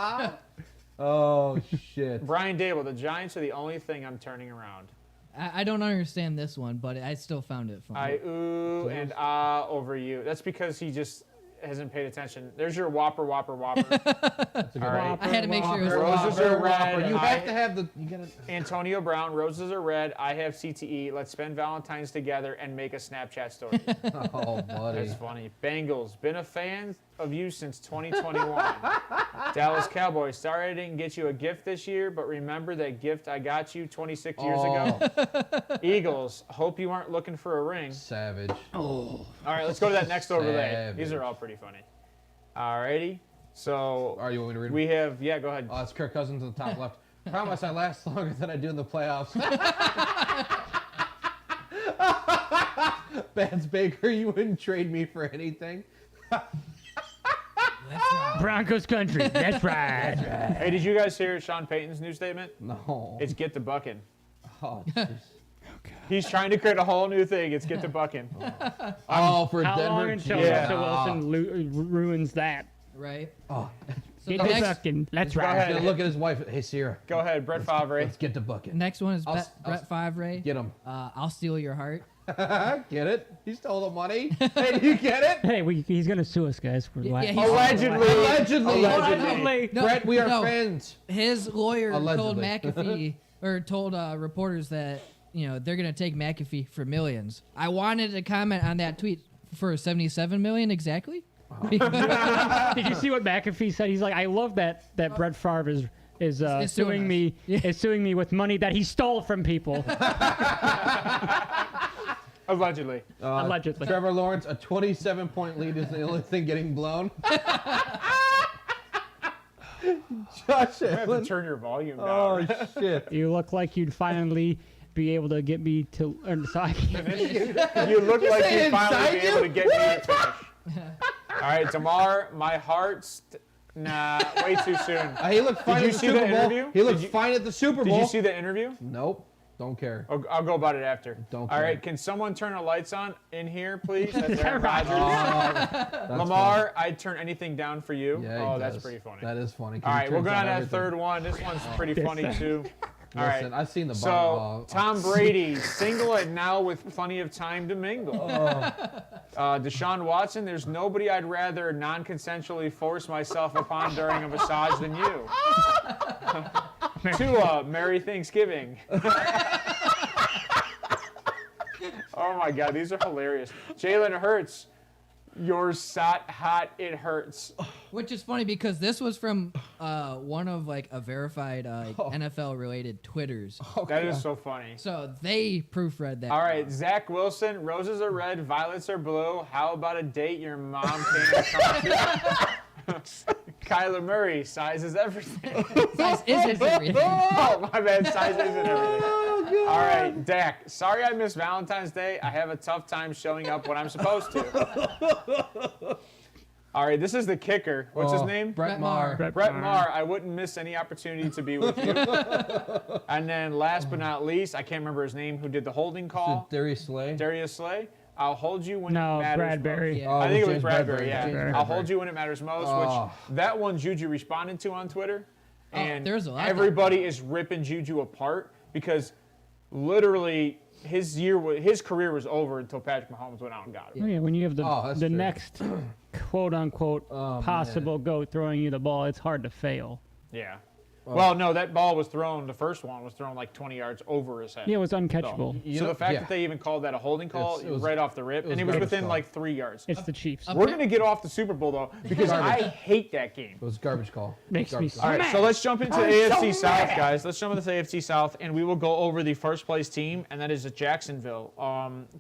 Oh shit. Brian Dable, the Giants are the only thing I'm turning around. I don't understand this one, but I still found it funny. I ooh and ah over you. That's because he just hasn't paid attention. There's your Whopper. That's a good All right. I had to make sure it was Roses Whopper. are red. You have to have the. You gotta. Antonio Brown, roses are red. I have CTE. Let's spend Valentine's together and make a Snapchat story. Oh, buddy. That's funny. Bengals, been a fan of you since 2021. Dallas Cowboys, sorry I didn't get you a gift this year, but remember that gift I got you 26 years ago? Eagles, hope you aren't looking for a ring. Savage. All right, let's go to that next overlay. Savage. These are all pretty funny. All righty. So All right, you want me to read them? we have, yeah, go ahead. It's Kirk Cousins at the top left. Promise I last longer than I do in the playoffs. Vance Baker, you wouldn't trade me for anything. That's right. Broncos country. That's right. Hey, did you guys hear Sean Payton's new statement? No. It's get the bucking. Oh, jeez. He's trying to create a whole new thing. It's get the bucking. Oh, for How Denver. long until Yeah. Russell Wilson ruins that? Right. Oh. So Get the the next, bucking. That's Go right. ahead. He's gonna look at his wife. Hey, Sierra. Go ahead, Brett Favre. Let's get the bucket. next one is I'll- Brett Favre. Get him. I'll steal your heart. Get it? He stole the money. Hey, do you get it? Hey, he's gonna sue us, guys. For Yeah, he's- Allegedly. Allegedly. No, Brett, we are no. friends. His lawyer told Allegedly. McAfee or told reporters that they're gonna take McAfee for millions. I wanted to comment on that tweet for 77 million exactly. Did you see what McAfee said? He's like, I love that Brett Favre is suing suing us. me Yeah. is suing me with money that he stole from people. Allegedly. Allegedly. Trevor Lawrence, a 27-point lead is the only thing getting blown. Josh You have to Allen. turn your volume down. Oh, shit. You look like you'd finally be able to get me to. So I can't. You look like say you finally inside be able to you? get me to finish. All right, Damar, my heart's... Nah, way too soon. He looked fine you at the see Super the Bowl. interview? He looked Did you- fine at the Super Bowl. Did you see the interview? Nope. Don't care. I'll go about it after. Don't All care. right, can someone turn the lights on in here, please? That's Aaron Right. Rodgers. That's Lamar, I'd turn anything down for you. funny. Yeah, Oh, he that's does. pretty funny. That is funny. 'cause All he right, we'll turns go down on that everything. third one. This one's pretty funny, too. All Listen, right. I've seen the So, bottom. Tom Brady, single and now with plenty of time to mingle. Deshaun Watson, there's nobody I'd rather non-consensually force myself upon during a massage than you. Tua, Merry Thanksgiving. Oh my God, these are hilarious. Jalen Hurts, you're hot, it hurts. Which is funny because this was from one of like a verified NFL related Twitters. That is so funny. So they proofread that. All right, Zach Wilson, roses are red, violets are blue. How about a date your mom can't come to? Kyler Murray, size is everything. Size isn't everything. Oh, my bad, size isn't everything. All right, Dak, sorry I missed Valentine's Day. I have a tough time showing up when I'm supposed to. All right, this is the kicker. What's his name? Brett Maher. Brett Maher, I wouldn't miss any opportunity to be with you. And then last but not least, I can't remember his name, who did the holding call. Darius Slay. Darius Slay. I'll hold you when No, it matters Bradbury. most. Yeah. Oh, I think it was James Bradbury, yeah. James I'll I'll Bradbury. hold you when it matters most, Oh. which that one Juju responded to on Twitter. And there's a lot of everybody is ripping Juju apart because literally his career was over until Patrick Mahomes went out and got it. Oh, yeah, when you have that's the true. next quote unquote possible goat throwing you the ball, it's hard to fail. Yeah. Well, no, that ball was thrown. The first one was thrown like 20 yards over his head. Yeah, it was uncatchable. So the fact yeah. that they even called that a holding call It was- right off the rip, it was and it was garbage within call. like 3 yards. It's the Chiefs. We're going to get off the Super Bowl, though, because I hate that game. It was a garbage call. Makes me Garbage so call. All right, so let's jump into the AFC South, guys. Let's jump into the AFC South, and we will go over the first place team, and that is Jacksonville.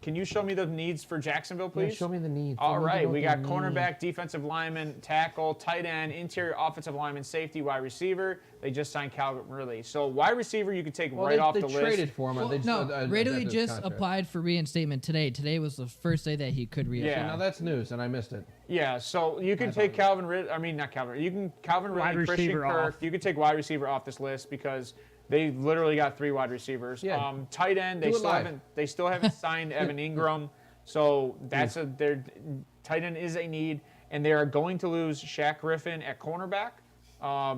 Can you show me the needs for Jacksonville, Yeah, please? show me the needs. All I need to right, know we the got needs. cornerback, defensive lineman, tackle, tight end, interior offensive lineman, safety, wide receiver. They just signed Calvin Ridley. So wide receiver, you could take Well, right off they the traded list. for him. Well, They no, Ridley adapted his just contract. applied for reinstatement today. Today was the first day that he could reinstate. Yeah. Now that's news, and I missed it. Yeah, so you can take Calvin Ridley. I mean, not Calvin. You can Calvin Wide Ridley, Christian receiver Kirk. off. You could take wide receiver off this list because they literally got 3 wide receivers. Yeah. Tight end, they Do it still live. haven't. They still haven't signed Evan Ingram. So that's their tight end is a need, and they are going to lose Shaq Griffin at cornerback.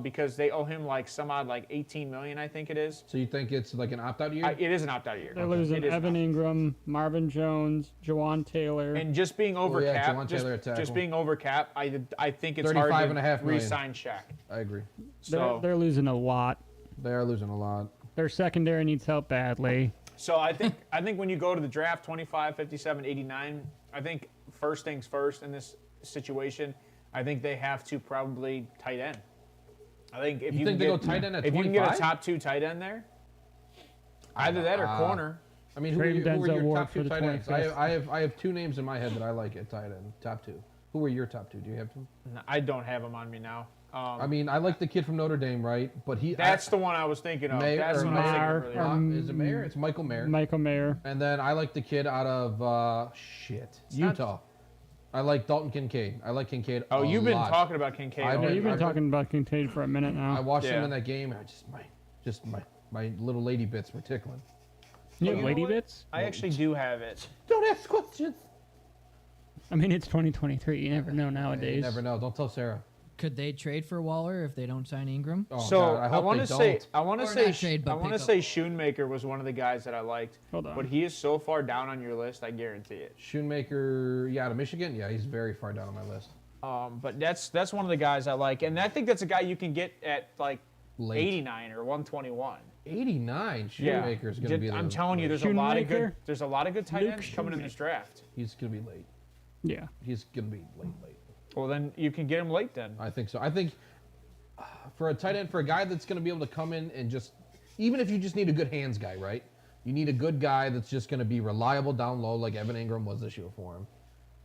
because they owe him like some odd like 18 million, I think it is. So you think it's like an opt-out year? It is an opt-out year. They're losing It is Evan an Ingram, Marvin Jones, Jawan Taylor. And just being over yeah, cap, Jawan Taylor at tackle. just being over cap, I think it's hard to $35.5 million. re-sign Shaq. I agree. So They're losing a lot. They are losing a lot. Their secondary needs help badly. So I think when you go to the draft 25, 57, 89, I think first things first in this situation, I think they have to probably tight end. I think if You you think can they get, go tight end at if you can get 25? a top 2 tight end there, either that or corner. I mean, who are Trade your Denzel Ward top for 2 the tight ends? 25th. I have 2 names in my head that I like at tight end, top 2. Who are your top 2? Do you have 2? I don't have him on me now. I mean, I like the kid from Notre Dame, right? But That's the one I was thinking of. Mayer, That's or what I was thinking Mayer, earlier. Is it Mayer? It's Michael Mayer. Michael Mayer. And then I like the kid out of Utah. I like Dalton Kincaid. I like Kincaid. Oh, a you've been lot. talking about Kincaid. I've all Yeah, been- you've year. been talking about Kincaid for a minute I now. watched him Yeah. in that game. And my little lady bits were tickling. You you have know lady what? bits? I actually do have it. Don't ask questions. I mean, it's 2023. You never know You nowadays. never know. Don't tell Sarah. Could they trade for Waller if they don't sign Ingram? Oh, So God, I hope want they to say, don't. I want to Or say, not trade, but I want to pick up. say, Schoonmaker was one of the guys that I liked. Hold on. But he is so far down on your list, I guarantee it. Shoemaker, out of Michigan. Yeah, he's very far down on my list. But that's one of the guys I like, and I think that's a guy you can get at like Late. 89 or 121. 89. Yeah, Shoemaker's going to be. I'm telling you, there's a lot of good. Schoonmaker? There's a lot of good tight Luke ends coming in this draft. He's going to be late. Yeah. He's going to be late. Well, then you can get him late then. I think so. I think for a tight end, for a guy that's going to be able to come in and just, even if you just need a good hands guy, right? You need a good guy that's just going to be reliable down low, like Evan Ingram was this year for him.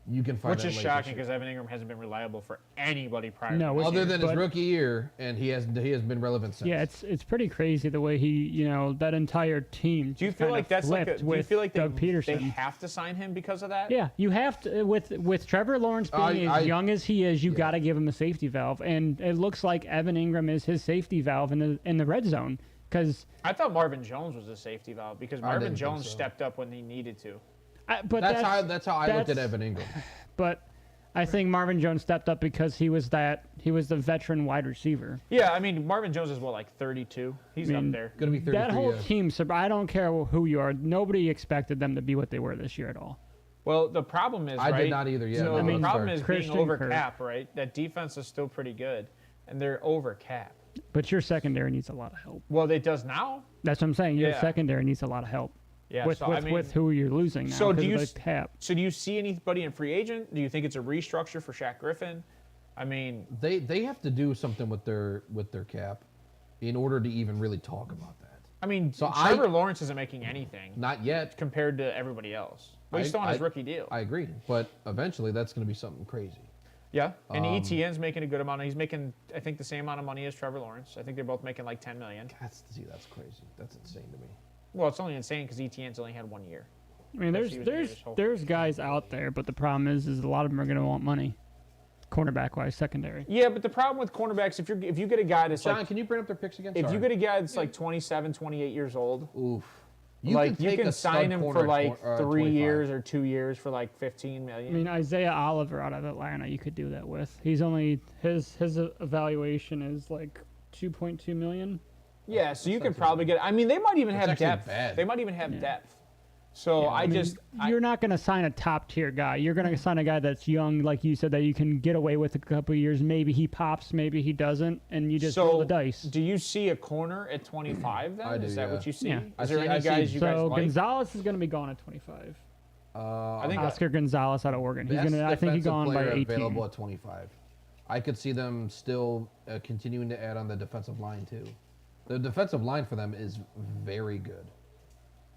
You can find Which that is late shocking this year. because Evan Ingram hasn't been reliable for anybody prior. No, to which- Other than his but- rookie year, and he has been relevant since. Yeah, it's pretty crazy the way he, that entire team. Do you just feel kinda like that's like? flipped Do you with feel like Doug they Peterson? have to sign him because of that? Yeah, you have to with Trevor Lawrence being as young as he is, you got to give him a safety valve, and it looks like Evan Ingram is his safety valve in the red zone because. I thought Marvin Jones was a safety valve because Marvin didn't think Jones so. stepped up when he needed to. But that's how I looked at that's- Evan Ingram. But I think Marvin Jones stepped up because he was the veteran wide receiver. Yeah, I mean Marvin Jones is what, like 32. He's I mean, up there. Going to be 33. That whole yeah. team, I don't care who you are, nobody expected them to be what they were this year at all. Well, the problem is, I right? did not either. Yeah, So no, the I'm problem sorry. is Christian being over Kirk. cap, right? That defense is still pretty good, and they're over cap. But your secondary needs a lot of help. Well, it does now. That's what I'm saying. Your Yeah. secondary needs a lot of help Yeah. with so I mean, with who you're losing now. So do 'cause you of s- the cap? So do you see anybody in free agent? Do you think it's a restructure for Shaq Griffin? I mean, They have to do something with their cap in order to even really talk about that. so I- Trevor Lawrence isn't making anything Not yet. compared to everybody else. But he's still on his rookie deal. I agree, but eventually that's going to be something crazy. Yeah, and ETN's making a good amount. He's making, I think, the same amount of money as Trevor Lawrence. I think they're both making like 10 million. That's crazy. That's insane to me. Well, it's only insane because ETN's only had 1 year. I mean, He was here there's this whole- there's guys out there, but the problem is a lot of them are going to want money, cornerback wise, secondary. Yeah, but the problem with cornerbacks, if you get a guy that's John, like, can you bring up their picks again? if Sorry. you get a guy that's like 27, 28 years old, Oof. you take can a sign stud him corner for at like 3 25. years or 2 years for like 15 I million. mean, Isaiah Oliver out of Atlanta, you could do that with. He's only his evaluation is like 2.2 million. Yeah, so you could probably get. I mean, they might even That's have actually depth. bad. They might even have depth. So I mean, I you're not going to sign a top tier guy. You're going to sign a guy that's young, like you said, that you can get away with a couple of years. Maybe he pops, maybe he doesn't, and you just roll the dice. Do you see a corner at 25 then? I do, Is that yeah. what you see? Yeah. Is there I any see- guys you guys So like? Gonzalez is going to be gone at 25. I think Oscar Gonzalez out of Oregon. He's Best gonna. I think he's defensive gone by player 18. available at 25. I could see them still continuing to add on the defensive line too. The defensive line for them is very good.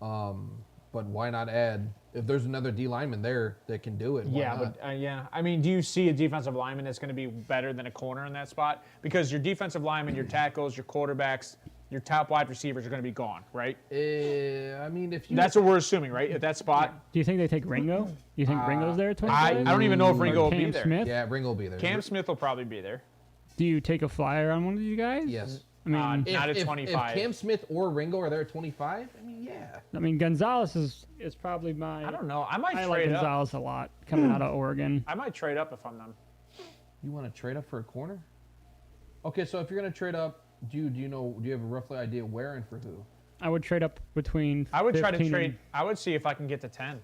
But why not add? If there's another D lineman there that can do it, why yeah, not? but yeah. I mean, do you see a defensive lineman that's going to be better than a corner in that spot? Because your defensive lineman, your tackles, your quarterbacks, your top wide receivers are going to be gone, right? I mean, if you That's what we're assuming, right? At that spot, Do you think they take Ringo? Do you think Ringo's there at 25? I don't even know if Ringo will be Cam there. Smith? yeah, Ringo will be there. Cam Smith will probably be there. Do you take a flyer on one of these guys? Yes. I mean, Not at if 25. Cam Smith or Ringo are there at 25, I mean, yeah. Gonzalez is probably my. I don't know. I might I like trade up. Gonzalez a lot coming out of Oregon. I might trade up if I'm them. You want to trade up for a corner? Okay, so if you're gonna trade up, do you have a roughly idea where and for who? I would trade up between. I would try to 15 trade. I would see if I can get to 10.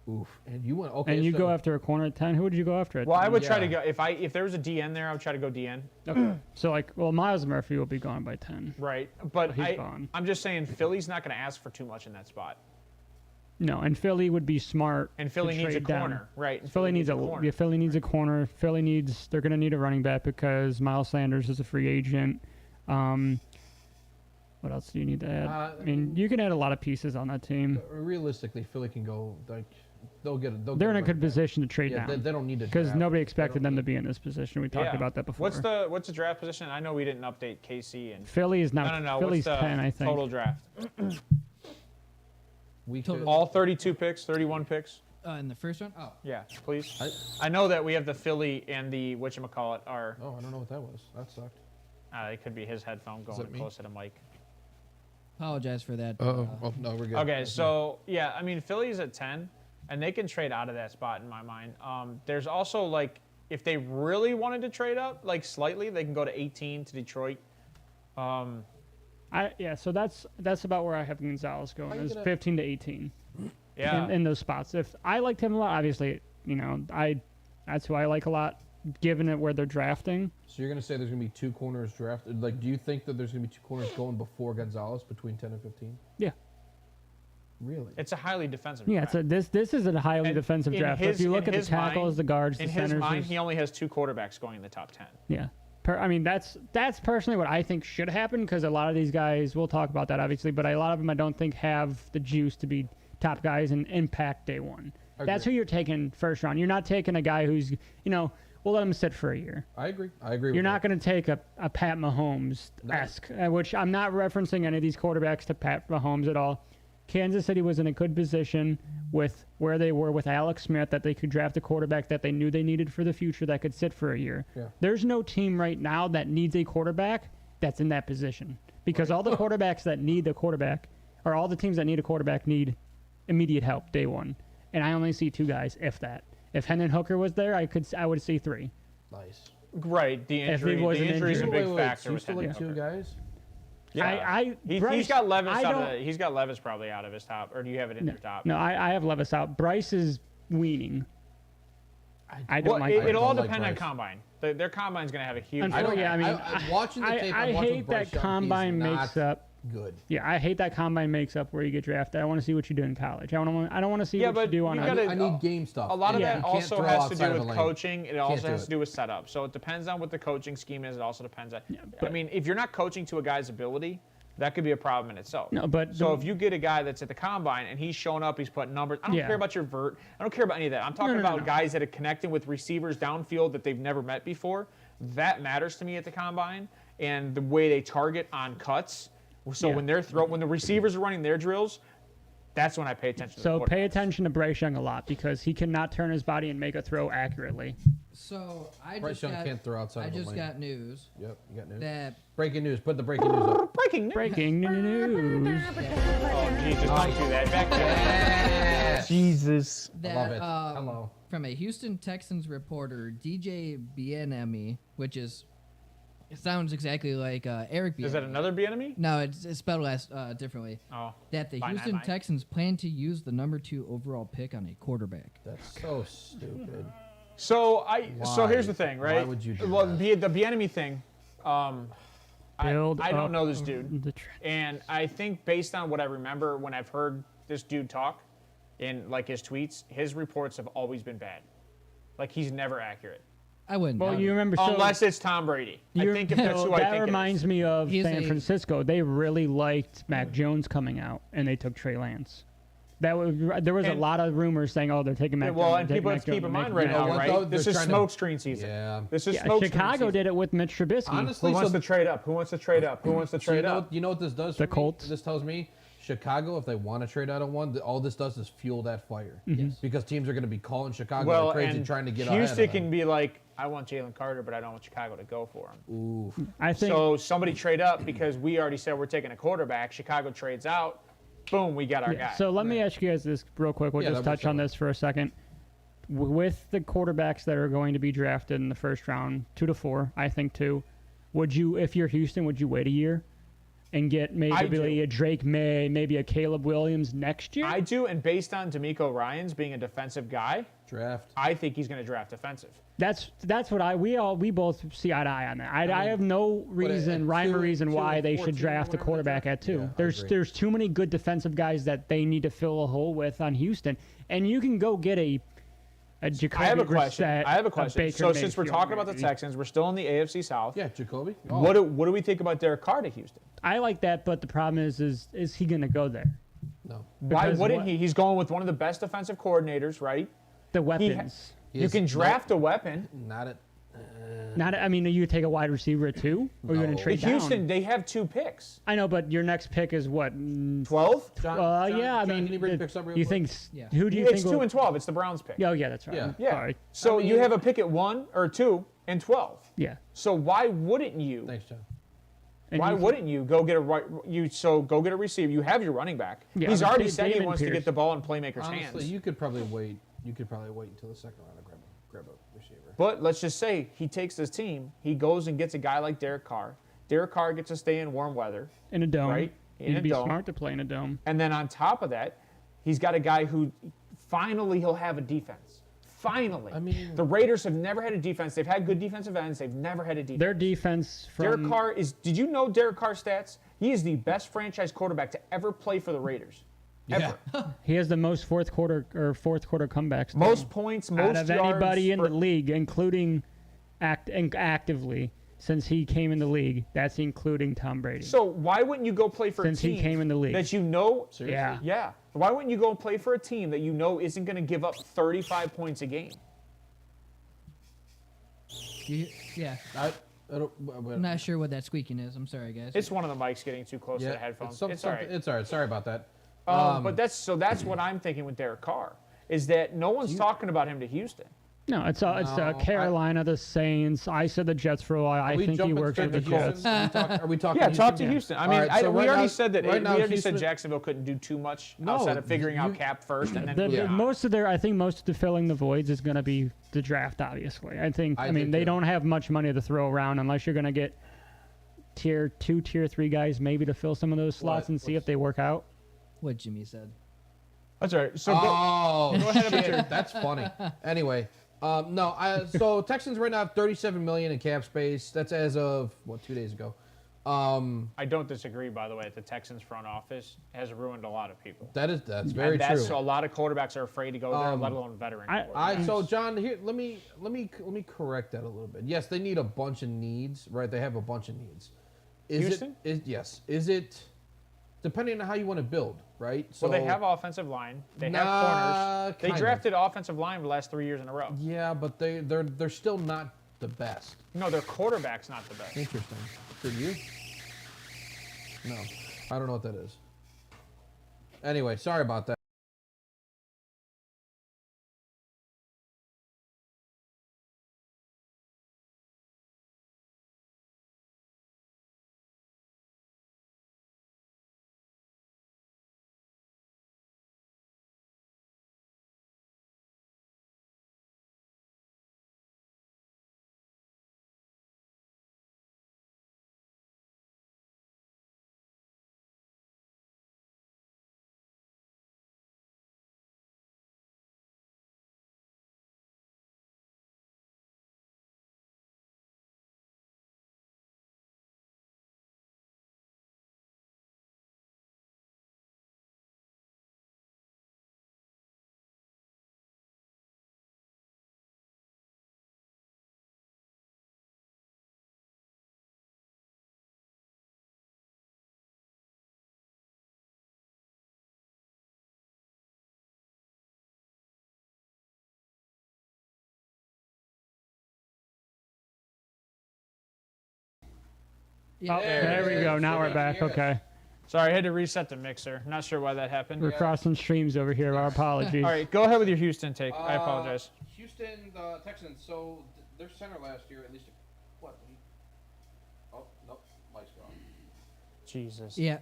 Oof. And you went okay. And you so, go after a corner at 10. Who would you go after at Well, 10? I would try to Yeah. go if there was a DN there. I would try to go DN. Okay. So Miles Murphy will be gone by 10. Right, but He's gone. I'm just saying Philly's not going to ask for too much in that spot, No, and Philly would be smart. and Philly to needs a trade down. corner, right? and Philly needs a corner. yeah, Philly needs a corner. Philly needs they're gonna need a running back because Miles Sanders is a free agent. What else do you need to add? I mean, you can add a lot of pieces on that team. realistically, Philly can go like they'll get. They're in a good position to trade Yeah, down they don't need to because draft. nobody They expected don't them to need- be in this position. We talked Yeah. about that before. What's the draft position? I know we didn't update KC and Philly is now no. Philly's What's the 10, I think. total draft? We Total- could- All 32 picks, 31 picks. In the first one? Oh. Yeah, please. I know that we have the Philly and the whatchamacallit are. Oh, I don't know what that was. That sucked. It could be his headphone going that me? close to the mic. Apologize for that. Oh no, we're good. Okay, so yeah, I mean Philly's at 10, and they can trade out of that spot in my mind. There's also like if they really wanted to trade up like slightly, they can go to 18 to Detroit. So that's about where I have Gonzalez going. you Is gonna- 15 to 18 Yeah, in those spots. If I liked him a lot, obviously, that's who I like a lot, given it where they're drafting. So you're gonna say there's gonna be two corners drafted? Like, do you think that there's gonna be two corners going before Gonzalez between 10 and 15? Yeah. Really? it's a highly defensive. Yeah, draft. this is a highly And defensive in draft. his- If you look in at the his mind- tackles, the guards, in the his centers, mind, there's- he only has 2 quarterbacks going in the top 10. yeah. I mean, that's personally what I think should happen because a lot of these guys, we'll talk about that obviously, but a lot of them I don't think have the juice to be top guys and impact day one. That's who Agree. you're taking first round. You're not taking a guy who's, we'll let him sit for a year. I agree. I agree. You're with not going to take a Pat Mahomes-esque, which I'm not referencing any of these quarterbacks to Pat Mahomes at all. Kansas City was in a good position with where they were with Alex Smith that they could draft a quarterback that they knew they needed for the future that could sit for a year. Yeah. There's no team right now that needs a quarterback that's in that position because all the quarterbacks that need a quarterback or all the teams that need a quarterback need immediate help day one. And I only see 2 guys, if that. If Hendon Hooker was there, I would see 3. Nice. Right, the If he injury. wasn't The injury is a injured. big factor So you with still Hendon like 2 Hooker. guys? Yeah. He's Bryce, got Levis I out don't- of. He's got Levis probably out of his top, or do you have it in your top? No, I have Levis out. Bryce is weaning. I don't Well, like it Bryce. all don't like depends on Bryce. combine. Their combine's going to have a huge. Unfortunately, impact. yeah, I mean, watching the tape, I I'm watching hate Bryce that Young, combine he's makes not up. good. Yeah, I hate that combine makes up where you get drafted. I want to see what you do in college. I don't want to see Yeah, what you but do on you a. gotta- I need game stuff. A lot of Yeah. that You can't also throw has to outside do of with the lane. coaching. It also do has it. to do with setup. So it depends on what the coaching scheme is. It also depends on. I but- mean, if you're not coaching to a guy's ability, that could be a problem in itself. No, but So if you get a guy that's at the combine and he's showing up, he's putting numbers. I don't Yeah. care about your vert. I don't care about any of that. I'm talking no, about no. guys that are connecting with receivers downfield that they've never met before. That matters to me at the combine, and the way they target on cuts. So Yeah. when when the receivers are running their drills, that's when I pay attention. so to the pay quarterbacks. attention to Bryce Young a lot because he cannot turn his body and make a throw accurately. So I Bryce just Young got, can't throw outside I of the just lane. got news Yep, you got news. that Breaking news. Put the breaking news up. Breaking news. Breaking news. Oh, Jesus, don't do that. Back there. Jesus. that love it. Hello. from a Houston Texans reporter, DJ Bieniemy, which is it sounds exactly like Eric Bieniemy. Is that another enemy? No, it's spelled less differently. Oh. That the Fine, Houston I might. Texans plan to use the number 2 overall pick on a quarterback. That's so stupid. So Why? here's the thing, right? Why would you do well, that? the enemy thing. Build I don't up know this dude, the trend. and I think based on what I remember when I've heard this dude talk, in like his tweets, his reports have always been bad. Like he's never accurate, I wouldn't. Well, doubt you it. remember unless it's Tom Brady. I think if that's who I that think reminds me of He's San a- Francisco. They really liked Mac Jones coming out, and they took Trey Lance. There was a And- lot of rumors saying, "Oh, they're taking Mac it is. Well, Jones." and they're taking people Mac have to keep Jones, in they're mind making right Mac now, Jones." right? They're This is trying to- smoke screen season. Yeah. This is Yeah, smoke Chicago screen season. did it with Mitch Trubisky. Honestly, Who wants so to trade up? Who wants to trade up? Who wants to So trade up? you know what this does? The for me? Colts. This tells me Chicago, if they want to trade out of one, all this does is fuel that fire. Mm-hmm. Because teams are going to be calling Chicago Well, like crazy, and trying to get Houston ahead of can them. be like, I want Jalen Carter, but I don't want Chicago to go for him. Ooh. I think So somebody trade up because we already said we're taking a quarterback. Chicago trades out. Boom, we got our guy. So let me ask you guys this real quick. We'll Yeah, just that works touch on out. this for a second. With the quarterbacks that are going to be drafted in the first round, 2 to 4, I think 2. would you, if you're Houston, would you wait a year and get maybe a Drake May, maybe a Caleb Williams next year? I do, and based on D'Amico Ryans being a defensive guy, Draft. I think he's going to draft defensive. That's what we both see eye to eye on that. I have no reason, rhyme or reason why they should draft a quarterback at 2. Yeah, there's too many good defensive guys that they need to fill a hole with on Houston, and you can go get a Jacoby I have a Brissett, question. Baker So since we're Mayfield, talking about the maybe. Texans, we're still in the AFC South. Yeah, Jacoby. What do we think about Derek Carr to Houston? I like that, but the problem is he going to go there? No. Why Because wouldn't what- he? He's going with one of the best defensive coordinators, right? The weapons. You can draft a weapon. Not at. You take a wide receiver at 2, or you're going No. to trade Houston, down. they have 2 picks. I know, but your next pick is what? 12? Yeah, can you bring the picks up real you quick? think? Yeah. Who do you It's think? 2 will- and 12. It's the Browns pick. Oh, yeah, that's right. Yeah. Yeah. Sorry. So I mean- you have a pick at 1 or 2 and 12. Yeah. So why wouldn't you? Thanks, John. And Why you- wouldn't you go get go get a receiver? You have your running back. Yeah, He's but already said he David wants to Pierce. get the ball in playmakers' Honestly, hands. you could probably wait. You could probably wait until the second round to grab a receiver. But let's just say he takes his team. He goes and gets a guy like Derek Carr. Derek Carr gets to stay in warm weather, in a dome? right? In He'd a be dome. smart to play in a dome. And then on top of that, he's got a guy who finally he'll have a defense. Finally. I mean- the Raiders have never had a defense. They've had good defensive ends. They've never had a defense. Their defense Derek from Carr is. Did you know Derek Carr's stats? He is the best franchise quarterback to ever play for the Raiders. Ever. he has the most fourth quarter comebacks. Most points, most out of yards anybody in for- the league, including actively since he came in the league. That's including Tom Brady. So why wouldn't you go play for Since a he team came in the league. that you know? Seriously? Yeah. Yeah. Why wouldn't you go play for a team that you know isn't going to give up 35 points a game? Yeah. I'm I'm not sure what that squeaking is. I'm sorry, guys. It's one of the mics getting too close to the headphones. It's all right. It's all right. Sorry about that. But that's what I'm thinking with Derek Carr is that no one's talking about him to Houston. No, it's No, Carolina, the Saints. I said the Jets for a while. I think he works with the Jets. Are we talking? Yeah, talk to Houston? Houston. I All mean, right, so we right already now- said that. right now we already said Houston- Jacksonville couldn't do too much No, outside of figuring out you- cap first and then The, moving on. most of I think most of the filling the voids is going to be the draft. Obviously, I mean, think they too. don't have much money to throw around unless you're going to get tier 2, tier 3 guys maybe to fill some of those slots and see if they work out. What Jimmy said. That's all right. So Oh, go ahead. Shit, that's funny. Anyway, so Texans right now have $37 million in cap space. That's as of 2 days ago. I don't disagree, by the way. The Texans front office has ruined a lot of people. That's very And that's true. a lot of quarterbacks are afraid to go there, let alone veteran. So John, here let me correct that a little bit. Yes, they need a bunch of needs, right? They have a bunch of needs. Houston? Is it depending on how you want to build, right? So Well, they have offensive line. They have corners. They kind of. drafted offensive line the last 3 years in a row. Yeah, but they're still not the best. No, their quarterback's not the best. Interesting. For you? No, I don't know what that is. Anyway, sorry about that. Oh, there we go. Now we're back. Okay. Sorry, I had to reset the mixer. Not sure why that happened. We're crossing streams over here. Our apologies. All right, go ahead with your Houston take. I apologize. Houston, the Texans. So their center last year, at least. Oh nope, mic's gone. Jesus. Yeah.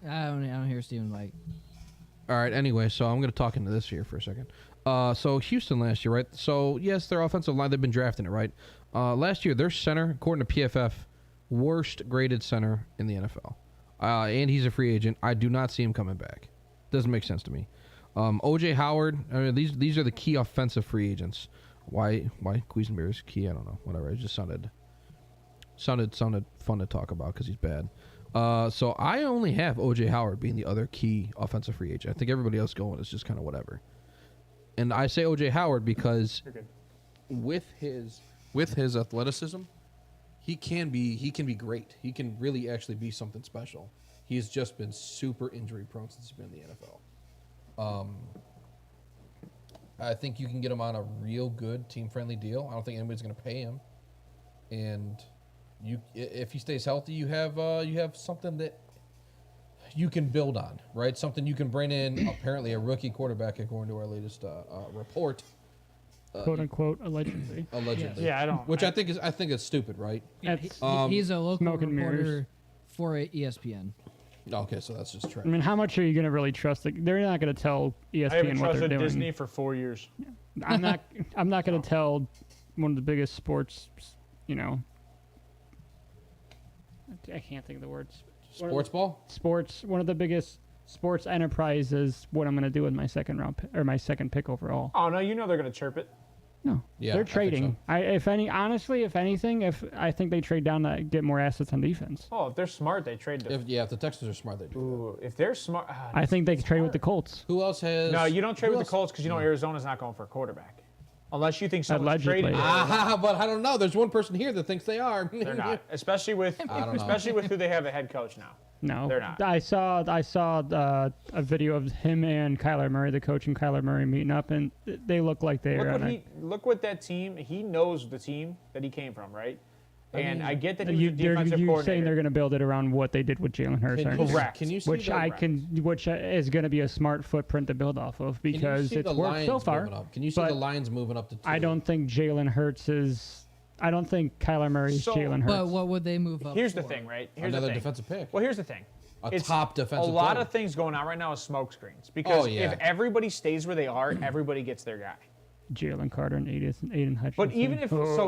I don't hear Steven Mike. All right. Anyway, so I'm going to talk into this here for a second. So Houston last year, right? So yes, their offensive line, they've been drafting it, right? Last year, their center, according to PFF, worst graded center in the NFL. And he's a free agent. I do not see him coming back. Doesn't make sense to me. OJ Howard, I mean, these are the key offensive free agents. Why Quisenberry is key? I don't know. Whatever. It just sounded fun to talk about because he's bad. So I only have OJ Howard being the other key offensive free agent. I think everybody else going is just kind of whatever. And I say OJ Howard because with his athleticism, he can be great. He can really actually be something special. He's just been super injury prone since he's been in the NFL. I think you can get him on a real good team friendly deal. I don't think anybody's going to pay him. And if he stays healthy, you have something that you can build on, right? Something you can bring in. Apparently, a rookie quarterback, according to our latest report, quote unquote, allegedly. Allegedly, Yeah, I think is stupid, right? Yeah, he's a local smoke and mirrors. reporter for ESPN. Okay, so that's just trash. I mean, how much are you going to really trust? They're not going to tell I haven't ESPN what they're trusted doing. Disney for 4 years. I'm not going to tell one of the biggest sports, I can't think of the words. Sports ball? One of the biggest sports enterprises what I'm going to do with my second round or my second pick overall. Oh no, you know they're gonna chirp it. No, Yeah, they're I think trading. so. If anything, I think they trade down to get more assets on defense. Oh, if they're smart, they trade them. If the Texans are smart, they do. Ooh, if they're smart, I think they trade with the Colts. Who else has? no, you don't trade who with the else- Colts because you know Arizona's not going for a quarterback, unless you think someone's Allegedly. trading. But I don't know. There's one person here that thinks they are. They're not, especially with who they have a head coach now. No, They're not. I saw a video of him and Kyler Murray, the coach and Kyler Murray meeting up, and they look like they are. Look what that team. He knows the team that he came from, right? And I get that he's a You're defensive saying coordinator. they're going to build it around what they did with Jalen Hurts, aren't you? Correct. Can you see Which is going to be a smart footprint to build off of because it's worked so far. Can you see but the lines moving up to 2? I don't think Jalen Hurts is. I don't think Kyler Murray is So- Jalen Hurts. But what would they move up Here's the for? thing, right? Here's Another the thing. defensive pick. Well, here's the thing. It's top defensive A lot player. of things going on right now is smoke screens because yeah. if everybody stays where they are, everybody gets their guy. Jalen Carter and Aiden Hutchinson. But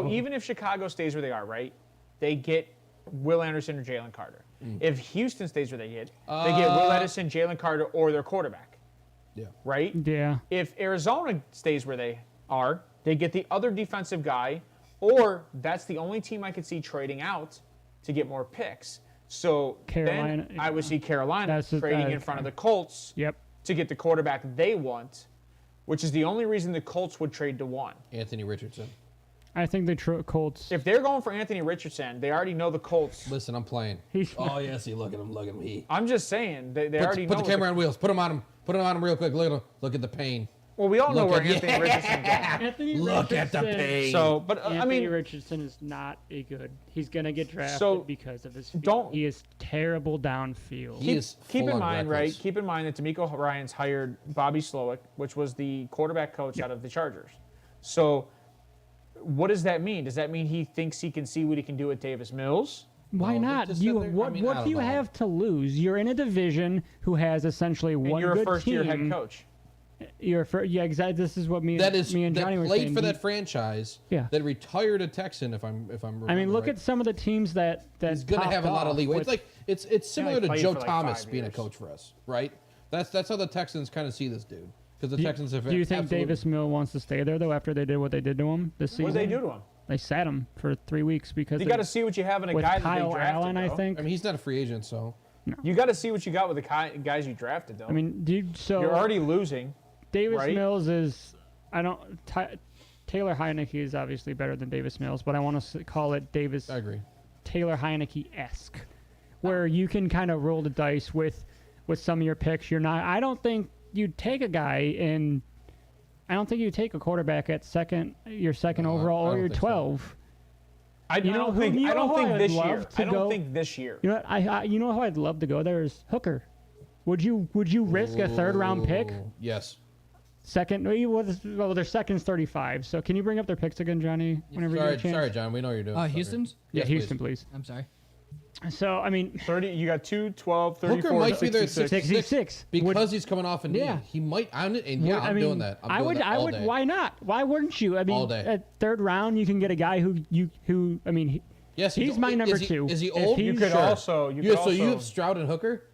even if Chicago stays where they are, right? They get Will Anderson or Jalen Carter. If Houston stays where they get Will Anderson, Jalen Carter, or their quarterback. Yeah. Right? Yeah. If Arizona stays where they are, they get the other defensive guy, or that's the only team I could see trading out to get more picks. So Carolina, then I would see Carolina That's trading in front of the Colts Yep. to get the quarterback they want, which is the only reason the Colts would trade to one. Anthony Richardson. I think the Colts. If they're going for Anthony Richardson, they already know the Colts. Listen, I'm playing. Oh yeah, see, look at him, look at him. I'm just saying they already Put know. the camera on wheels. Put him on him. Put him on him real quick. Look at him. Look at the pain. Well, we all know Look where at- Anthony Richardson's going. Anthony Look at the Richardson- pain. So, but I Anthony mean, Richardson is not a good. He's gonna get drafted So, because of his feet. don't- He is terrible downfield. He is keep in full-on mind, reckless. right? Keep in mind that D'Amico Ryans hired Bobby Slowick, which was the quarterback coach out of the Chargers. So, what does that mean? Does that mean he thinks he can see what he can do at Davis Mills? Why No, not? just You, sit there- what I mean, what I do you don't know. have to lose? You're in a division who has essentially And one you're a good first-year team. head coach. Yeah, exactly. This is what me and That is me and that Johnny were played saying. for that franchise. Yeah. That retired a Texan. If I'm. I mean, look right. at some of the teams that He's gonna have a lot of leeway. It's like it's similar to played Joe for like Thomas 5 being a years. coach for us, right? That's how the Texans kind of see this dude because the Texans have. Do you think absolutely- Davis Mill wants to stay there though? After they did what they did to him this season, What did they do to him? They sat him for 3 weeks because You they- got to see what you have in a with guy that Kyle they drafted. Allen, I though. think. I mean, he's not a free agent, so You got to see what you got with the guys you drafted, though. I mean, you're already losing. Davis right? Mills is. Taylor Heineke is obviously better than Davis Mills, but I want to call it I agree. Taylor Heineke-esque, where you can kind of roll the dice with some of your picks. You're not. I don't think you'd take a guy in. I don't think you take a quarterback at your second No, overall, I or don't your think so. 12. I You know don't who- think. you I know don't who think I'd this love year. to I don't go? think this year. You know what? You know how I'd love to go there is Hooker. Would you risk a third round pick? Ooh, Yes. Second, well, their second's 35. So can you bring up their picks again, Johnny? Whenever you get a chance. Sorry, John. We know you're doing. stuff here. Houston's? Yeah, Yes, Houston, please. I'm sorry. So I mean, 30. You got 2, 12, 34, Hooker might be there at 66. 66. because he's coming off a knee. Yeah. He might. I'm I doing mean, that. I'm I doing would. that I all would. day. Why not? Why wouldn't you? I mean, All day. at third round, you can get a guy who. I mean, Yes, He's my number 2. Is he If old? he's- You could Sure. also So you have Stroud and Hooker.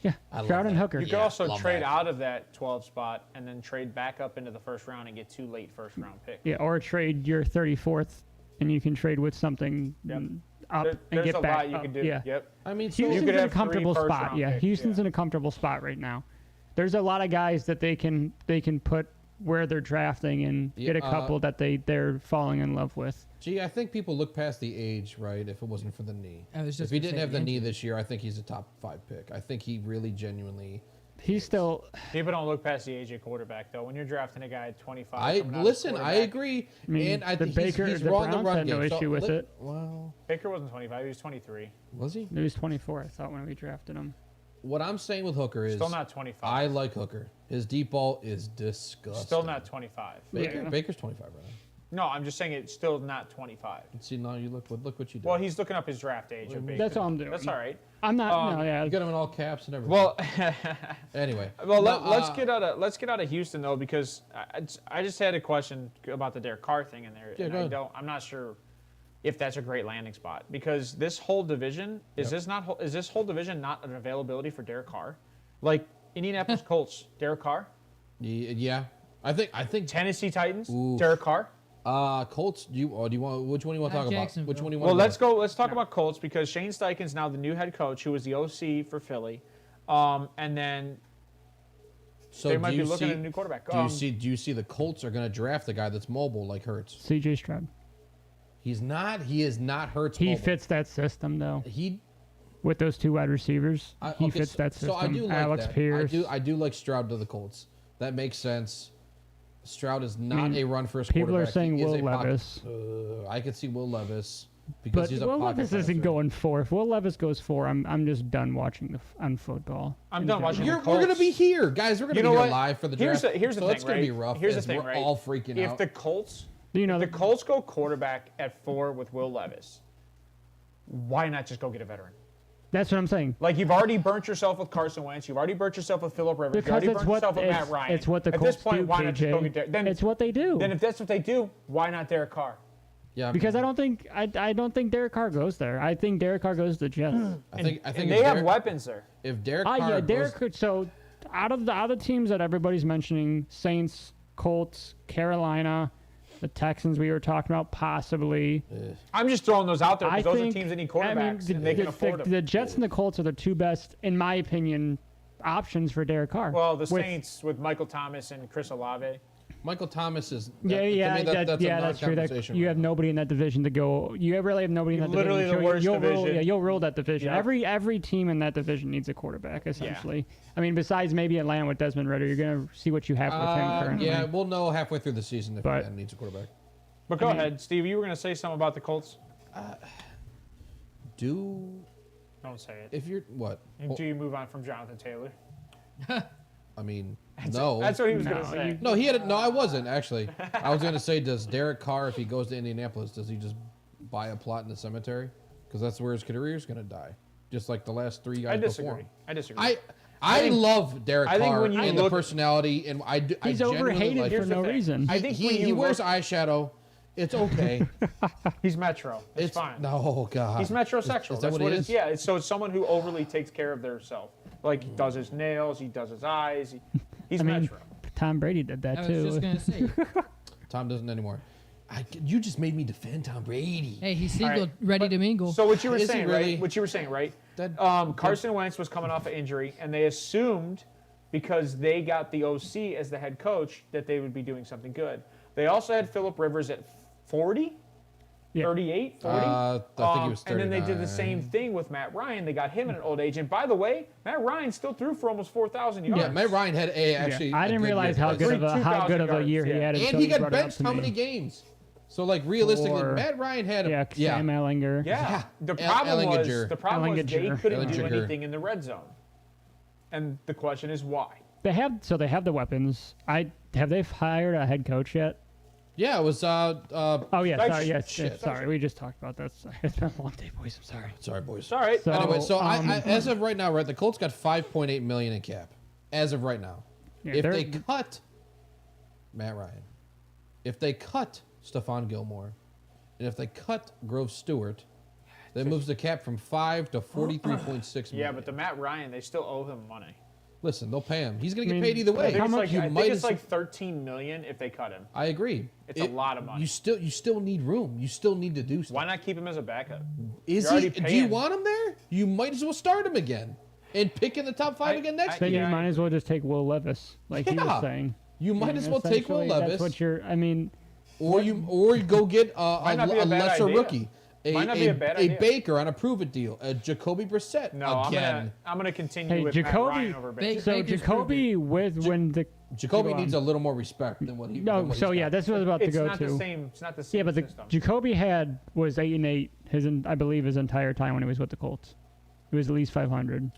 Yeah, I love Stroud and that. Hooker. You could Yeah, also love trade that. out of that 12 spot and then trade back up into the first round and get 2 late first round picks. Yeah, or trade your 34th, and you can trade with something Yep. up and There's get a back lot you up. could do. Yeah. Yep. I mean, so Houston's could in a have 3 comfortable spot. first-round Yeah, picks, Houston's yeah. in a comfortable spot right now. There's a lot of guys that they can put where they're drafting and Yeah, get a couple that they're falling in love with. Gee, I think people look past the age, right? If it wasn't for the knee. I was just If he gonna didn't say have the the knee injury. this year, I think he's a top 5 pick. I think he really genuinely. He's still People don't look past the age of quarterback though. When you're drafting a guy at 25, I coming out as listen. I quarterback- agree, I mean, and I the think Baker- he's the raw in the Browns run had no game. issue with it. Well, Baker wasn't 25. He was 23. was he? he was 24. I thought when we drafted him. What I'm saying with Hooker is, Still not 25. I like Hooker. His deep ball is disgusting. Still not 25. Baker. Yeah. Baker's 25 right now. No, I'm just saying it's still not 25. See, now you look what you did. Well, he's looking up his draft age of Baker. That's all I'm doing. That's all right. I'm not. no, you yeah. got him in all caps and everything. Well, anyway. let's get out of Houston though, because I just had a question about the Derek Carr thing in there. Yeah, and go ahead. I'm not sure if that's a great landing spot, because this whole division is this whole division not an availability for Derek Carr? Like Indianapolis Colts, Derek Carr, Yeah, I think Tennessee Titans, Oof. Derek Carr. Colts. Do you want which one do you want to Not talk about? Jacksonville. Which one do you Well, want? let's talk about Colts, because Shane Steichen's now the new head coach, who was the OC for Philly, and then So they might do be you looking see? at a new quarterback. Do you see the Colts are going to draft a guy that's mobile like Hurts? C.J. Stroud. He's not. He is not Hurts. He mobile. fits that system though. He With those 2 wide receivers, he okay, fits that system. So I do like Alex that. Pierce. I do like Stroud to the Colts. That makes sense. Stroud is not mean, a run first People quarterback. are saying He is Will a pocket- Levis, I could see Will Levis because but he's a Will pocket Levis isn't passer. going 4. If Will Levis goes 4, I'm just done watching on football. I'm in done general. watching We're Colts. going to be here, guys. We're going to You be know here what? live for the Here's draft. the thing, so it's going right? to be rough. Here's the as thing, we're right? all freaking If out. the Colts, You know, if the Colts go quarterback at 4 with Will Levis, why not just go get a veteran? that's what I'm saying. Like, you've already burnt yourself with Carson Wentz. You've already burnt yourself with Phillip Rivers. Because you it's already burnt yourself with Matt Ryan. it's what the At Colts this point, do, why not just go KJ. get Derek? Then, It's what they do. then if that's what they do, why not Derek Carr? Yeah, Because I don't think Derek Carr goes there. I think Derek Carr goes to the Jets. I think And if they have Derek- weapons there. If Derek Carr Yeah, goes, Derek. So out of the other teams that everybody's mentioning, Saints, Colts, Carolina, the Texans we were talking about, possibly. I'm just throwing those out there I because those think, are teams that need I mean, quarterbacks, and they can afford them. The Jets and the Colts are the 2 best, in my opinion, options for Derek Carr. Well, the With- Saints with Michael Thomas and Chris Olave. Michael Thomas is Yeah, to me, yeah, that's a that's true. That non-conversation you right have now. nobody in that division to go. You really have nobody in that Literally division. the worst you'll Roll, division. yeah, you'll roll that division. Yeah. Every team in that division needs a quarterback, essentially. I mean, besides maybe Atlanta with Desmond Ritter, you're gonna see what you have with him currently. Yeah, we'll know halfway through the season if But- Atlanta needs a quarterback. But go ahead, Steve. You were going to say something about the Colts? Do Don't say it. if you're what? Do you move on from Jonathan Taylor? I mean, no. That's what he was No, going to say. No, he had it. No, I wasn't actually. I was going to say, does Derek Carr, if he goes to Indianapolis, does he just buy a plot in the cemetery? Because that's where his career is going to die, just like the last 3 guys I before disagree. him. I disagree. I think- love Derek I think Carr when you and the look- personality, and I He's genuinely overhated like for Here's the no thing. reason. I think he, when he you wears look- eyeshadow. It's okay. He's metro. It's fine. No, God. He's metrosexual. Is that That's what what it it is. is? Yeah, so it's someone who overly takes care of their self. Like, he does his nails, he does his eyes. He's I mean, metro. Tom Brady did that I was too. just gonna say, Tom doesn't anymore. You just made me defend Tom Brady. hey, he's All single, right, ready but- to mingle. So what you were Is he saying, really? right? What you were saying, right? That- Carson Wentz was coming off an injury, and they assumed because they got the OC as the head coach that they would be doing something good. They also had Phillip Rivers at 40, Yeah. 38, 40. I think he was And then they did the 39. same thing with Matt Ryan. They got him at an old age. And by the way, Matt Ryan still threw for almost 4,000 yards. Yeah, Matt Ryan had actually. I a didn't good realize year. how good of a 2,000 year he yards, had. And until he you got brought it up benched to how me. many games? So like realistically, Or- Matt Ryan had a Yeah, Sam Ellinger. Yeah. The El- problem was Ellinger. they Ellinger. couldn't do Ellinger. anything in the red zone. And the question is why? They have the weapons. Have they hired a head coach yet? Yeah, it was. Oh yeah, That's sorry. Yes, shit. yeah, sorry. We just talked about that. Sorry. It's been a long day, boys. I'm sorry. Sorry, boys. It's all right. So- Anyway, so I, Um, as of right now, right, the Colts got 5.8 million in cap. As of right now, Yeah, if they're- they cut Matt Ryan, if they cut Stephon Gilmore, and if they cut Grove Stewart, That moves the cap from 5 to 43.6 million. Yeah, but the Matt Ryan, they still owe him money. Listen, they'll pay him. He's going to I get mean, paid either way. I think You it's might like, as- like $13 million if they cut him. I agree. It's a lot of money. You still need room. You still need to do stuff. Why not keep him as a backup? Is You're already he? Do you paying- want him there? You might as well start him again and pick in the top 5 again next Then year. you might as well just take Will Levis, like he Yeah. was saying. You might as well take Will Essentially, Levis, That's what you're. I mean, or you go get Might not be a bad lesser idea. rookie, Might not be a bad idea. Baker on a prove-it deal, a Jacoby Brissett No, again. I'm gonna continue Hey, with Jacoby- Matt Ryan over Baker. so Baker's Jacoby with when the Jacoby go on. needs a little more respect than what he. no. than what So he's yeah, got. that's what I was about It's to go not to. the same. It's not the same Yeah, but the system. Jacoby was 8-8 I believe his entire time when he was with the Colts. It was at least 500.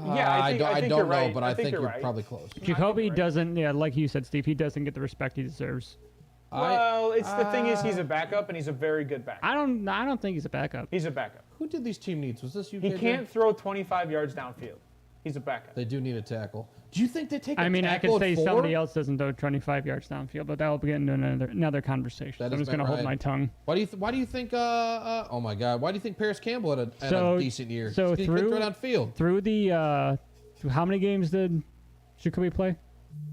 Yeah, I think don't you're know, right. but I I think think you're you're right. probably close. Jacoby you're right. doesn't. Yeah, like you said, Steve, he doesn't get the respect he deserves. Well, it's the thing is he's a backup and he's a very good backup. I don't think he's a backup. He's a backup. Who did these team needs? Was this you? He KJ? can't throw 25 yards downfield. He's a backup. They do need a tackle. Do you think they take? I mean, I could tackle say at 4? somebody else doesn't throw 25 yards downfield, but that'll get into another conversation. That I'm is just gonna hold right. my tongue. Why do you think? Oh my God! Why do you think Paris Campbell had a So- decent year? so He couldn't through- throw downfield. Through the through how many games did Jacoby play?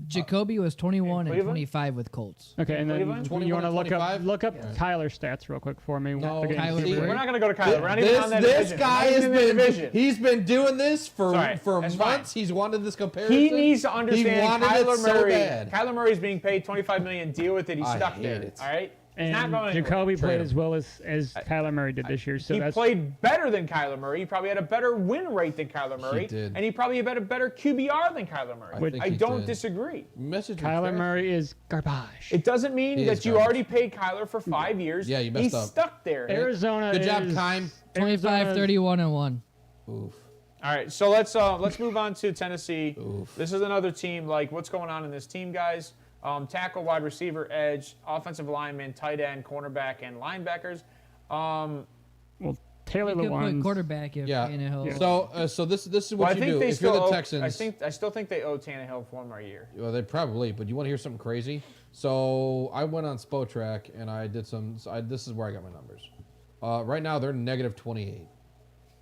Jacoby was 21 and Cleveland? 25 with Colts. Okay, and then Cleveland? you 21 want to and look up 25? Kyler's stats real quick for me. No, The games Kyler he see, played. We're not gonna go to Kyler. We're not even on that This division. guy We're not has even in that been division. he's been doing this for Sorry, that's fine. months. He's wanted this comparison. He needs to He understand wanted it Kyler so Murray. bad. Kyler Murray's being paid $25 million. Deal with it. He's I stuck hate there. it. All right. He's not And going anywhere. Jacoby Trade played him. as well as Kyler Murray did this year. So He that's played better than Kyler Murray. He probably had a better win rate than Kyler Murray. did. And he probably had a better QBR than Kyler Murray. I think I he don't did. disagree. Message was Kyler trash. Murray is garbage. It doesn't mean He that is you garbage. already paid Kyler for 5 years. Yeah, you messed He's up. stuck there. Arizona. Good job, is, Kime. 25, Arizona's- 31, and 1. Oof. All right, so let's move on to Tennessee. Oof. This is another team. Like, what's going on in this team, guys? Tackle, wide receiver, edge, offensive lineman, tight end, cornerback, and linebackers. Well, Taylor You could put Lewan's quarterback if Yeah. Tannehill. So this is Well, what I you think do. they If still you're the owe, Texans, I still think they owe Tannehill 4 more years. well, they probably. But you want to hear something crazy? So I went on Spotrac and I did some. This is where I got my numbers. Right now they're negative 28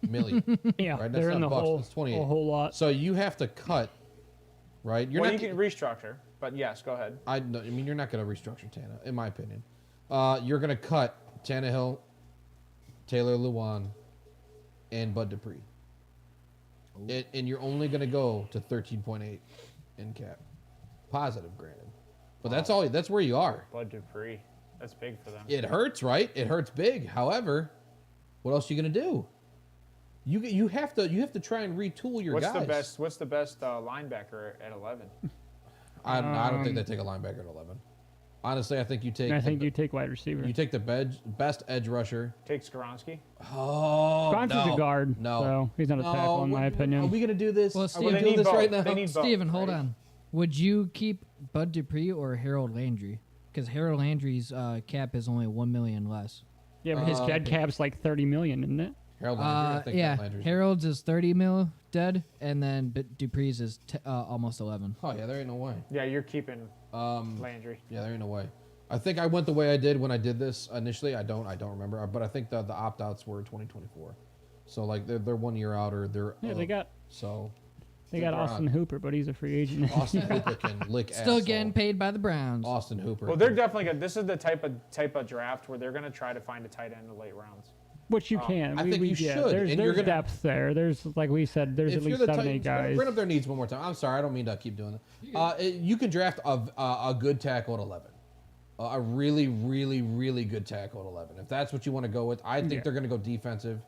million. Yeah, Right, that's they're in not the bucks, hole that's 28. a whole lot. So you have to cut, right? You're Well, not. you can restructure, but yes, go ahead. I mean, you're not going to restructure Tana, in my opinion. You're going to cut Tannehill, Taylor Lewan, and Bud Dupree. And you're only going to go to 13.8 in cap. Positive, granted. But that's all. That's where you are. Bud Dupree. That's big for them. It hurts, right? It hurts big. However, what else are you going to do? You have to try and retool your What's guys. the best linebacker at 11? I don't think they take a linebacker at 11. Honestly, I think you take. And I think you take wide receiver. You take the best edge rusher. Take Skoronski. Oh, Bronson's no. a guard, No, so he's not a tackle in my opinion. Are we gonna do this? Well, Are Steve, we They gonna do need this both. right now? They need both. Steven, hold right? on. Would you keep Bud Dupree or Harold Landry? Because Harold Landry's cap is only $1 million less. Yeah, but his dead cap's like 30 million, isn't it? Harold Landry. I think Yeah, Landry's. Harold's is 30 mil dead, and then Dupree's is almost 11. Oh yeah, there ain't no way. Yeah, you're keeping Landry. Yeah, there ain't no way. I think I went the way I did when I did this initially. I don't remember, but I think the opt-outs were 2024. So like they're 1 year out or they're Yeah, they got so they got they're Austin on. Hooper, but he's a free agent. Austin Hooper can lick Still asshole. getting paid by the Browns. Austin Hooper. Well, they're definitely good. This is the type of draft where they're going to try to find a tight end in the late rounds. Which you can. I think you should, There's and you're gonna- depth there. There's like we said. There's at if you're least the 7, 8 Titans, guys. bring up their needs one more time. I'm sorry, I don't mean to keep doing that. You can draft a good tackle at 11. A really, really, really good tackle at 11. If that's what you want to go with, I think Yeah. they're going to go defensive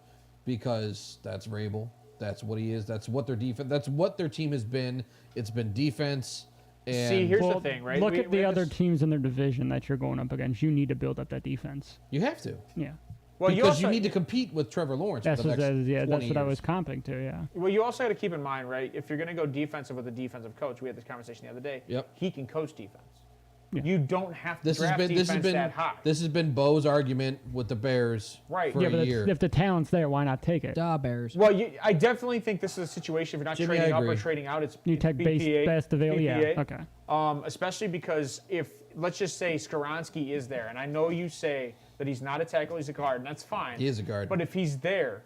because that's Rabel. That's what he is. That's what their defense. That's what their team has been. It's been defense. And See, here's Well, the thing, right? Look We- at we the have other this- teams in their division that you're going up against. You need to build up that defense. you have to Yeah, Well, because you also, need to compete with Trevor Lawrence that's for the what next that is, yeah. 20 That's what I years. was comping to. Yeah. Well, you also got to keep in mind, right? If you're going to go defensive with a defensive coach, we had this conversation the other day. Yep. He can coach defense. Yeah. You don't have to This has draft been defense that high. this has been Bo's argument with the Bears Right. for Yeah, a but year. if the talent's there, why not take it? Da Bears. Well, I definitely think this is a situation. If you're not Jimmy, trading I up or agree. trading out, it's You take BPA, best available. Yeah. BPA. Okay. Especially because if let's just say Skoronski is there, and I know you say that he's not a tackle, he's a guard, and that's fine. He is a guard. But if he's there,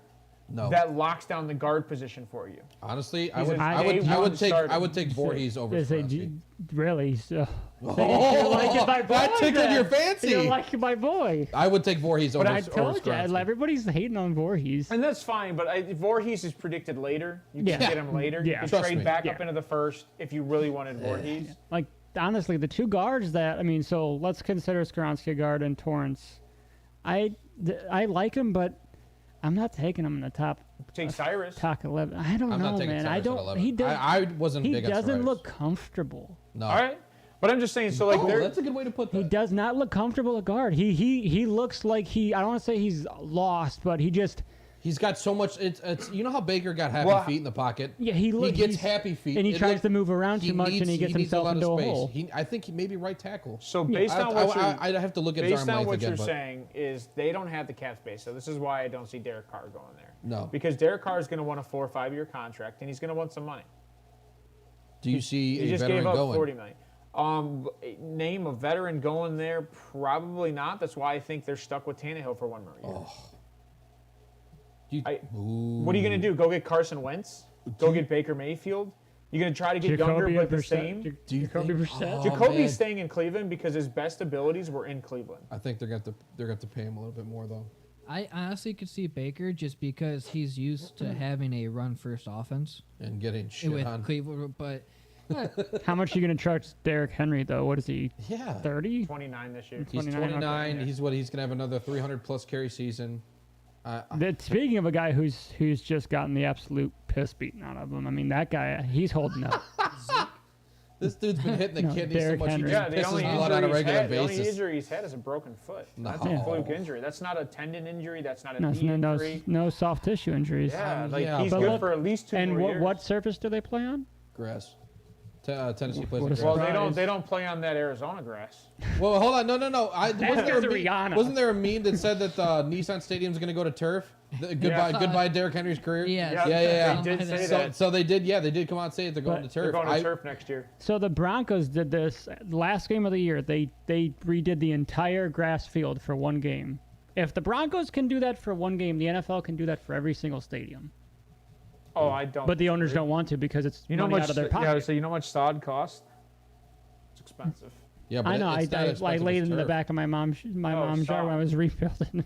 No. that locks down the guard position for you. Honestly, I He's would, an I would, I A1 would take, starter. I would take Voorhees over Is it Skoronski. really? So, Oh, like my boy, that tickled then. your fancy. You're like my boy. I would take Voorhees over But I over told you, Skoronski. everybody's hating on Voorhees. And that's fine, but Voorhees is predicted later. You can Yeah. get him later. Yeah. You can Trust trade me. back up Yeah. into the first if you really wanted Voorhees. Like, honestly, the two guards that, I mean, so let's consider Skoronski a guard and Torrance. I like him, but I'm not taking him in the top Take Cyrus. 11. I don't I'm know, not taking man. Cyrus I at don't. 11. He does. I wasn't He big on doesn't Cyrus. look comfortable. No. All right. But I'm just saying, so like, Oh, they're, that's a good way to put that. He does not look comfortable at guard. He looks like I don't want to say he's lost, but he just He's got so much. It's you know how Baker got happy Well, feet in the pocket. yeah he gets happy feet and he It tries look- to move around too much and he gets needs a himself lot of into a space. hole. I think he maybe right tackle. so based on what you're I'd have to look at his based arm on length what again, you're but saying is they don't have the cap space. So this is why I don't see Derek Carr going there. No. Because Derek Carr is going to want a 4 or 5 year contract and he's going to want some money. do you see He a just veteran gave up going? 40 million. Name a veteran going there? Probably not. That's why I think they're stuck with Tannehill for 1 more year. What are you going to do? Go get Carson Wentz? Go get Baker Mayfield? You're going to try to get younger but the same? Jacoby Brissett. Jacoby's man. staying in Cleveland because his best abilities were in Cleveland. I think they're going to have to pay him a little bit more though. I honestly could see Baker just because he's used to having a run-first offense And getting shit with on. Cleveland, but How much are you going to charge Derrick Henry though? What is he? Yeah. 30? 29 this year. He's 29, 29. okay, yeah. He's going to have another 300 plus carry season. Speaking of a guy who's just gotten the absolute piss beaten out of him, I mean that guy he's holding up. This dude's been hitting the No, kidney so Derrick much Henry. he Yeah, just the pisses only blood on a injury, regular the only basis. injury he's had is a broken foot. That's No. a fluke injury. That's not a tendon injury. That's not a No, knee no, injury. no soft tissue injuries. Yeah, like yeah, he's but good look- for at least 2 And more years. what surface do they play on? Grass. Tennessee plays What on a grass. Well, surprise. they don't play on that Arizona grass. Well, hold on. No. Wasn't there, because of Rihanna. wasn't there a meme that said that Nissan Stadium's going to go to turf? Goodbye, Derrick Henry's career. Yeah. Yeah. They did say So, that. so they did. Yeah, they did come out and say it. They're going But- to They're turf. going to turf next year. So the Broncos did this last game of the year. They redid the entire grass field for one game. If the Broncos can do that for one game, the NFL can do that for every single stadium. Oh, I don't. But the owners don't want to because it's You know money much. out of their Yeah, pocket. so you know how much sod cost? It's expensive. Yeah, but I know. It's not I expensive laid as into the turf. back of my mom's sod. yard when I was rebuilding.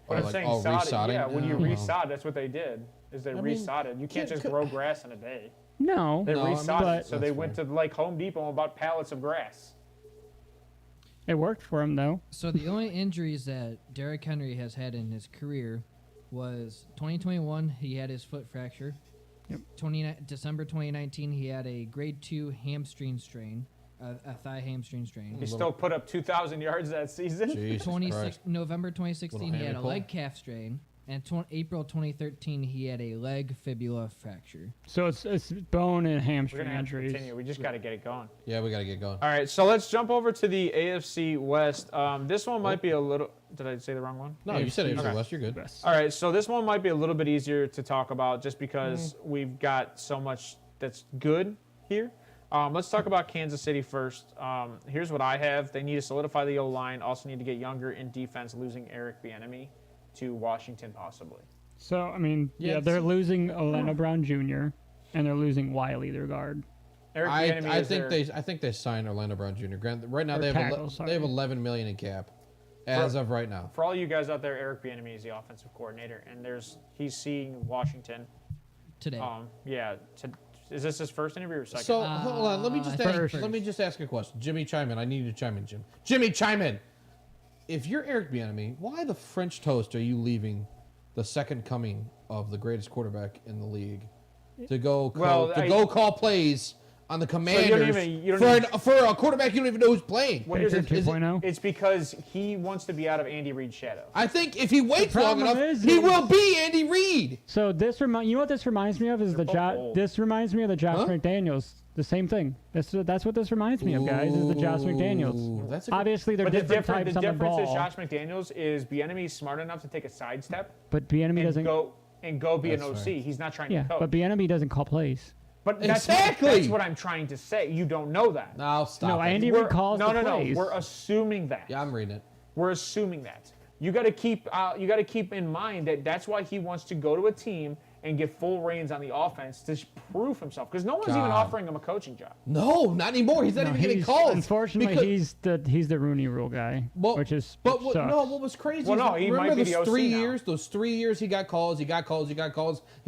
But I'm saying sod. resodding? Yeah, when you Oh. resod, that's what they did. Is they mean, resodded. You can't just grow grass in a day. No, They No, I mean, resodded. but- So they That's went to like Home Depot and bought pallets of grass. it worked for him though. So the only injuries that Derrick Henry has had in his career was 2021. He had his foot fracture. Yep. December 2019, he had a grade 2 hamstring strain, a thigh hamstring strain. He still put up 2,000 yards that season. Jesus 26 Christ. November 2016, Little he had a hammy leg calf strain, and April 2013, he had a leg fibula fracture. So it's bone and We're hamstring gonna have to injuries. continue. We just got to get it going. Yeah, we got to get going. All right, so let's jump over to the AFC West. This one might be a little. Did I say the wrong one? No, you said AFC Okay. West. You're good. Yes. All right, so this one might be a little bit easier to talk about just because we've got so much that's good here. Let's talk about Kansas City first. Here's what I have. They need to solidify the O-line. Also need to get younger in defense, losing Eric Bieniemy to Washington possibly. So I mean, Yeah, they're losing Orlando Brown Jr. and they're losing Wiley, their guard. Eric Bieniemy I is think they signed Orlando Brown Jr. Right now Or they have tackle, sorry. they have 11 million in cap as of right now. For all you guys out there, Eric Bieniemy is the offensive coordinator, and he's seeing Washington. Today. Is this his first interview or second? So hold on, let me just First. let me just ask a question. Jimmy, chime in. I need you to chime in, Jim. Jimmy, chime in. If you're Eric Bieniemy, why the French toast are you leaving the second coming of the greatest quarterback in the league to go call plays on the Commanders you don't for a quarterback you don't even know who's playing? What is Baker it? 2.0. It's because he wants to be out of Andy Reid's shadow. I think if he waits long problem enough, is- he will be Andy Reid. So you know what this reminds me of is this reminds me of the Josh Huh? McDaniels. The same thing. That's what this reminds me of, guys. Is the Josh McDaniels. Ooh, that's a good- Obviously, they're But the different difference types on the is ball. Josh McDaniels is Bieniemy's smart enough to take a sidestep But Bieniemy and doesn't. go be an That's OC. right. He's not trying Yeah, to coach. but Bieniemy doesn't call plays. But that's Exactly. what I'm trying to say. You don't know that. No, stop. No, it. Andy We're- Reid calls no, the no, plays. no. We're assuming that. Yeah, I'm reading it. We're assuming that. You got to keep in mind that that's why he wants to go to a team and get full reins on the offense to prove himself, because no one's even offering him a coaching job. No, not anymore. He's not even getting calls. Unfortunately, he's the Rooney Rule guy, which is what was crazy? Well, no, he remember might be those the OC 3 now. years? Those 3 years he got calls. He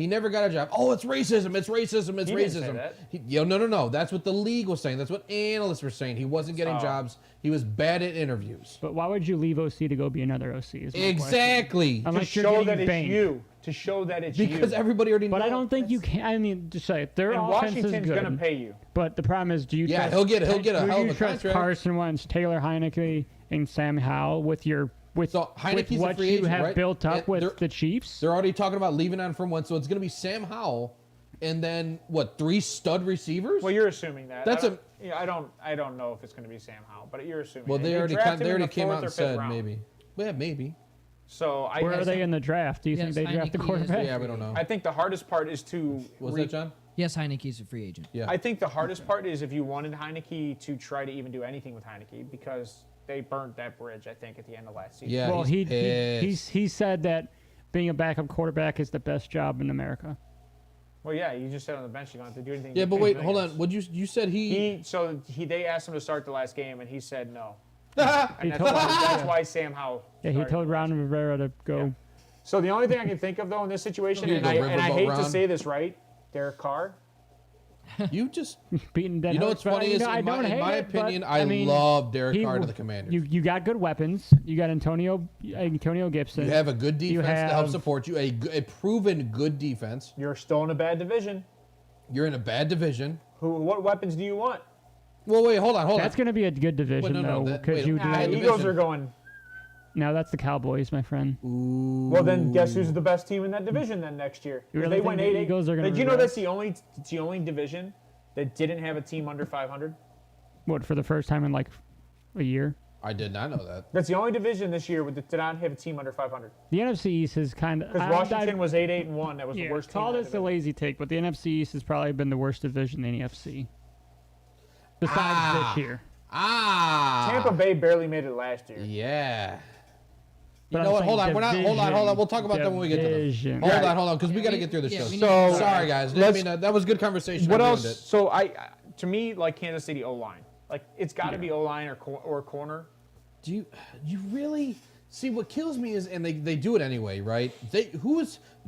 never got a job. Oh, it's racism. It's racism. It's He racism. didn't say that. No. That's what the league was saying. That's what analysts were saying. He wasn't getting jobs. He was bad at interviews. But why would you leave OC to go be another OC? Is my Exactly. question. Unless To you're show getting that it's banged. you. To show that it's you. Because everybody already knows. But I don't think you can. I mean, just say it. Their And offense is Washington's good. going to pay you. But the problem is, do you Yeah, trust? he'll get a hell of a trust contract. Carson Wentz, Taylor Heineke, and Sam Howell with So Heineke's a what free you agent, have right? built up And with the Chiefs? They're already talking about leaving on from one, so it's going to be Sam Howell, and then what? 3 stud receivers? Well, you're assuming that. That's I don't know if it's going to be Sam Howell, but you're assuming. well, that. they You already draft him in the came out fourth or and fifth said round. maybe. Well, yeah, maybe. So Where are they in the draft? Do you Yes, think they draft the Heineke is- quarterback? Yeah, we don't know. I think the hardest part is to. Was that John? Yes, Heineke's a free agent. Yeah. I think the hardest part is if you wanted Heineke to try to even do anything with Heineke, because they burnt that bridge, I think, at the end of last season. Yeah. Well, he's he said that being a backup quarterback is the best job in America. Well, yeah, you just said on the bench you don't have to do anything. Yeah, You but pay wait, hold millions. on. What you said They asked him to start the last game, and he said no. He And told- that's why Sam Howell. Yeah, he started. told Ron Rivera to go. Yeah. So the only thing I can think of though in this situation, Here you and go, I Riverboat hate to Ron. say this, right, Derek Carr. You just. Beating dead You know horse, what's funny but, is, I in don't my hate it, but, opinion, I mean, love Derek he- Carr to the Commanders. You got good weapons. You got Antonio Gibson. You have a good defense to help have- support you, a proven good defense. You're still in a bad division. You're in a bad division. What weapons do you want? Well, wait, hold on. That's going to be a good division, no, though, that- because wait, you nah, do. Bad Eagles division. are going. Now that's the Cowboys, my friend. Ooh. Well, then guess who's the best team in that division then next year? You really they think went the 8-8. Eagles are gonna Did you know regress? that's the only division that didn't have a team under 500? What, for the first time in like a year? I did not know that. That's the only division this year that did not have a team under 500. The NFC East is kind of. Because Washington was 8-8-1. That was Yeah, the worst team. call in that this a division. lazy take, but the NFC East has probably been the worst division in the NFC. Besides this year. Tampa Bay barely made it last year. Yeah. You But know I'm what? saying Hold on. We're not. Hold on. We'll talk about that when we get to them. division. Hold Yeah. on, because we got to get through this Yeah, show. we need So- to- Sorry, guys. I mean, that was good conversation. What I else? ruined it. So to me, like Kansas City O-line. Like it's got to be O-line or corner. Do you really see what kills me is, and they do it anyway, right?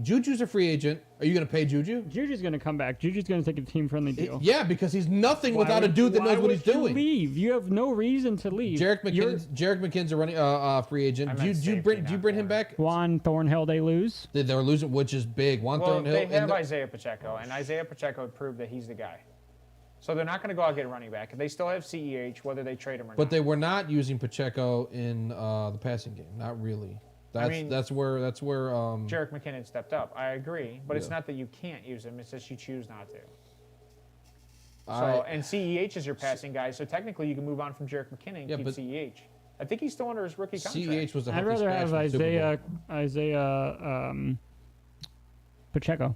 Juju's a free agent. Are you going to pay Juju? Juju's going to come back. Juju's going to take a team-friendly deal. Yeah, because he's nothing Why without a would- dude that why knows what he's would you doing. Leave. You have no reason to leave. Jarek McKinnon's a running free agent. I Do meant you safety, bring not him corner. back? Juan Thornhill, they lose. They're losing, which is big. Juan Well, Thornhill. they have and Isaiah Pacheco, and Isaiah Pacheco proved that he's the guy. So they're not going to go out and get a running back. They still have CEH, whether they trade him or but not. they were not using Pacheco in the passing game. Not really. That's where Jarek McKinnon stepped up. I agree, but it's Yeah. not that you can't use him; it's just you choose not to. And CEH is your passing guy, so technically you can move on from Jarek McKinnon and Yeah, keep but- CEH. I think he's still under his rookie contract. CEH was a I'd healthy rather scratch have from the Super Bowl. Isaiah Pacheco.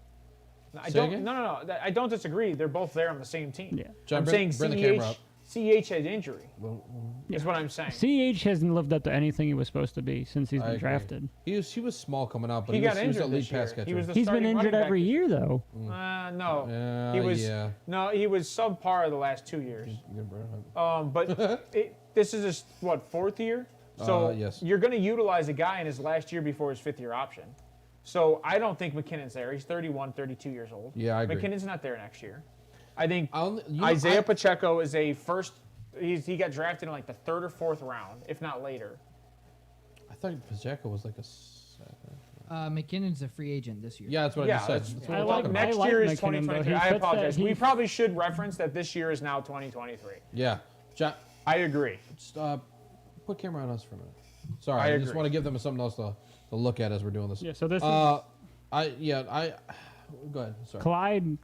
No, Say again? no. I don't disagree. They're both there on the same team. Yeah. John, I'm bring saying the camera up. CEH had injury. Is what I'm saying. CH hasn't lived up to anything he was supposed to be since he's I been agree. drafted. He was small coming out, but He he got was injured a lead this year. pass catcher. He was the He's been starting injured running back every this year, though. No. He was yeah. no. He was subpar the last 2 years. You gonna bring it up? But this is his fourth year. So yes. you're going to utilize a guy in his last year before his fifth year option. So I don't think McKinnon's there. He's 31, 32 years old. Yeah, I agree. McKinnon's not there next year. I think You know, Isaiah Pacheco is a first. He got drafted in like the third or fourth round, if not later. I thought Pacheco was like a second. McKinnon's a free agent this year. Yeah, that's what I just said. that's- That's what I we're like- talking about. Next like year is McKinnon, though. 2023. He I fits that- apologize. he- We probably should reference that this year is now 2023. Yeah. John, I agree. just, put camera on us for a minute. Sorry, I I just agree. want to give them something else to look at as we're doing this. Yeah, so this is Go ahead. Sorry.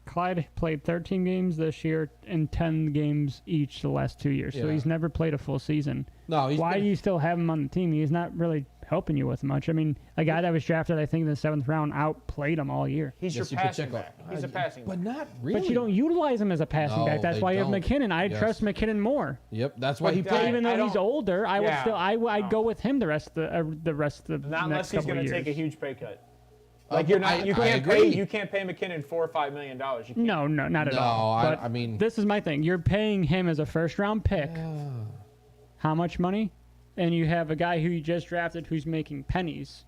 Clyde played 13 games this year and 10 games each the last 2 years. So Yeah. he's never played a full season. No, he's Why been- do you still have him on the team? He's not really helping you with much. I mean, a guy that was drafted, I think, in the 7th round outplayed him all year. He's Jesse your passing Pacheco. back. He's a passing But back. not really. But you don't utilize him as a passing No, back. That's they why you have don't. McKinnon. I Yes. trust McKinnon more. Yep, that's why But he that- played. Even though he's older, I would Yeah. still I'd No. go with him the rest of the Not unless next he's couple going of to years. take a huge pay cut. Like you I can't pay agree. McKinnon $4 or $5 million. You can't. No, not at No, all. But I mean, this is my thing. You're paying him as a first-round pick. How much money? And you have a guy who you just drafted who's making pennies,